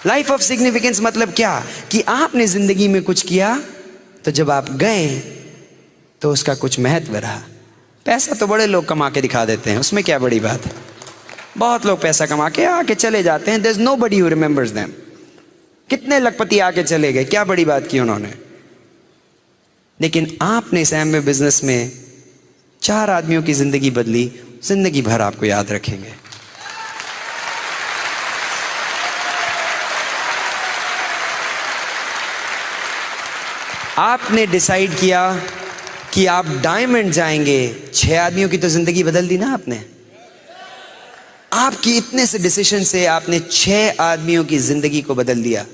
Life of significance मतलब क्या? कि आपने जिंदगी में कुछ किया तो जब आप गए तो उसका कुछ महत्व रहा. पैसा तो बड़े लोग कमा के दिखा देते हैं, उसमें क्या बड़ी बात है. बहुत लोग पैसा कमा के आके चले जाते हैं. There's nobody who remembers them. कितने लखपति आके चले गए, क्या बड़ी बात की उन्होंने। लेकिन आपने इस एमवे बिजनेस में 4 आदमियों की जिंदगी बदली, जिंदगी भर आपको याद रखेंगे। आपने डिसाइड किया कि आप डायमंड जाएंगे, 6 आदमियों की तो जिंदगी बदल दी ना आपने। आपकी इतने से डिसीजन से आपने 6 आदमियों की जिंदगी को बदल दिया।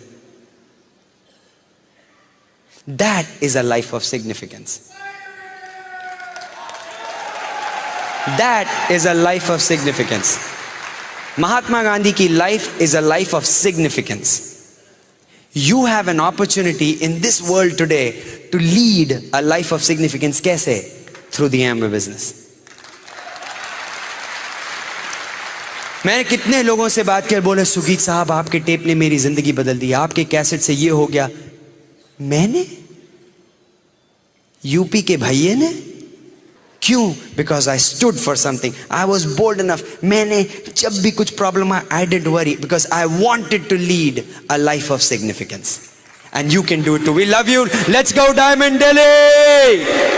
That is a life of significance. That is a life of significance. Mahatma Gandhi की life is a life of significance. You have an opportunity in this world today to lead a life of significance. कैसे? Through the Amway business. मैंने कितने लोगों से बात कर, बोले सुगीत साहब आपके टेप ने मेरी जिंदगी बदल दी, आपके कैसेट से ये हो गया। मैंने? यूपी के भैये ने? क्यों? Because I stood for something. I was bold enough. मैंने जब भी कुछ प्रॉब्लम आया, I didn't worry because I wanted to lead a life of significance. And you can do it too. We love you. Let's go Diamond Delhi!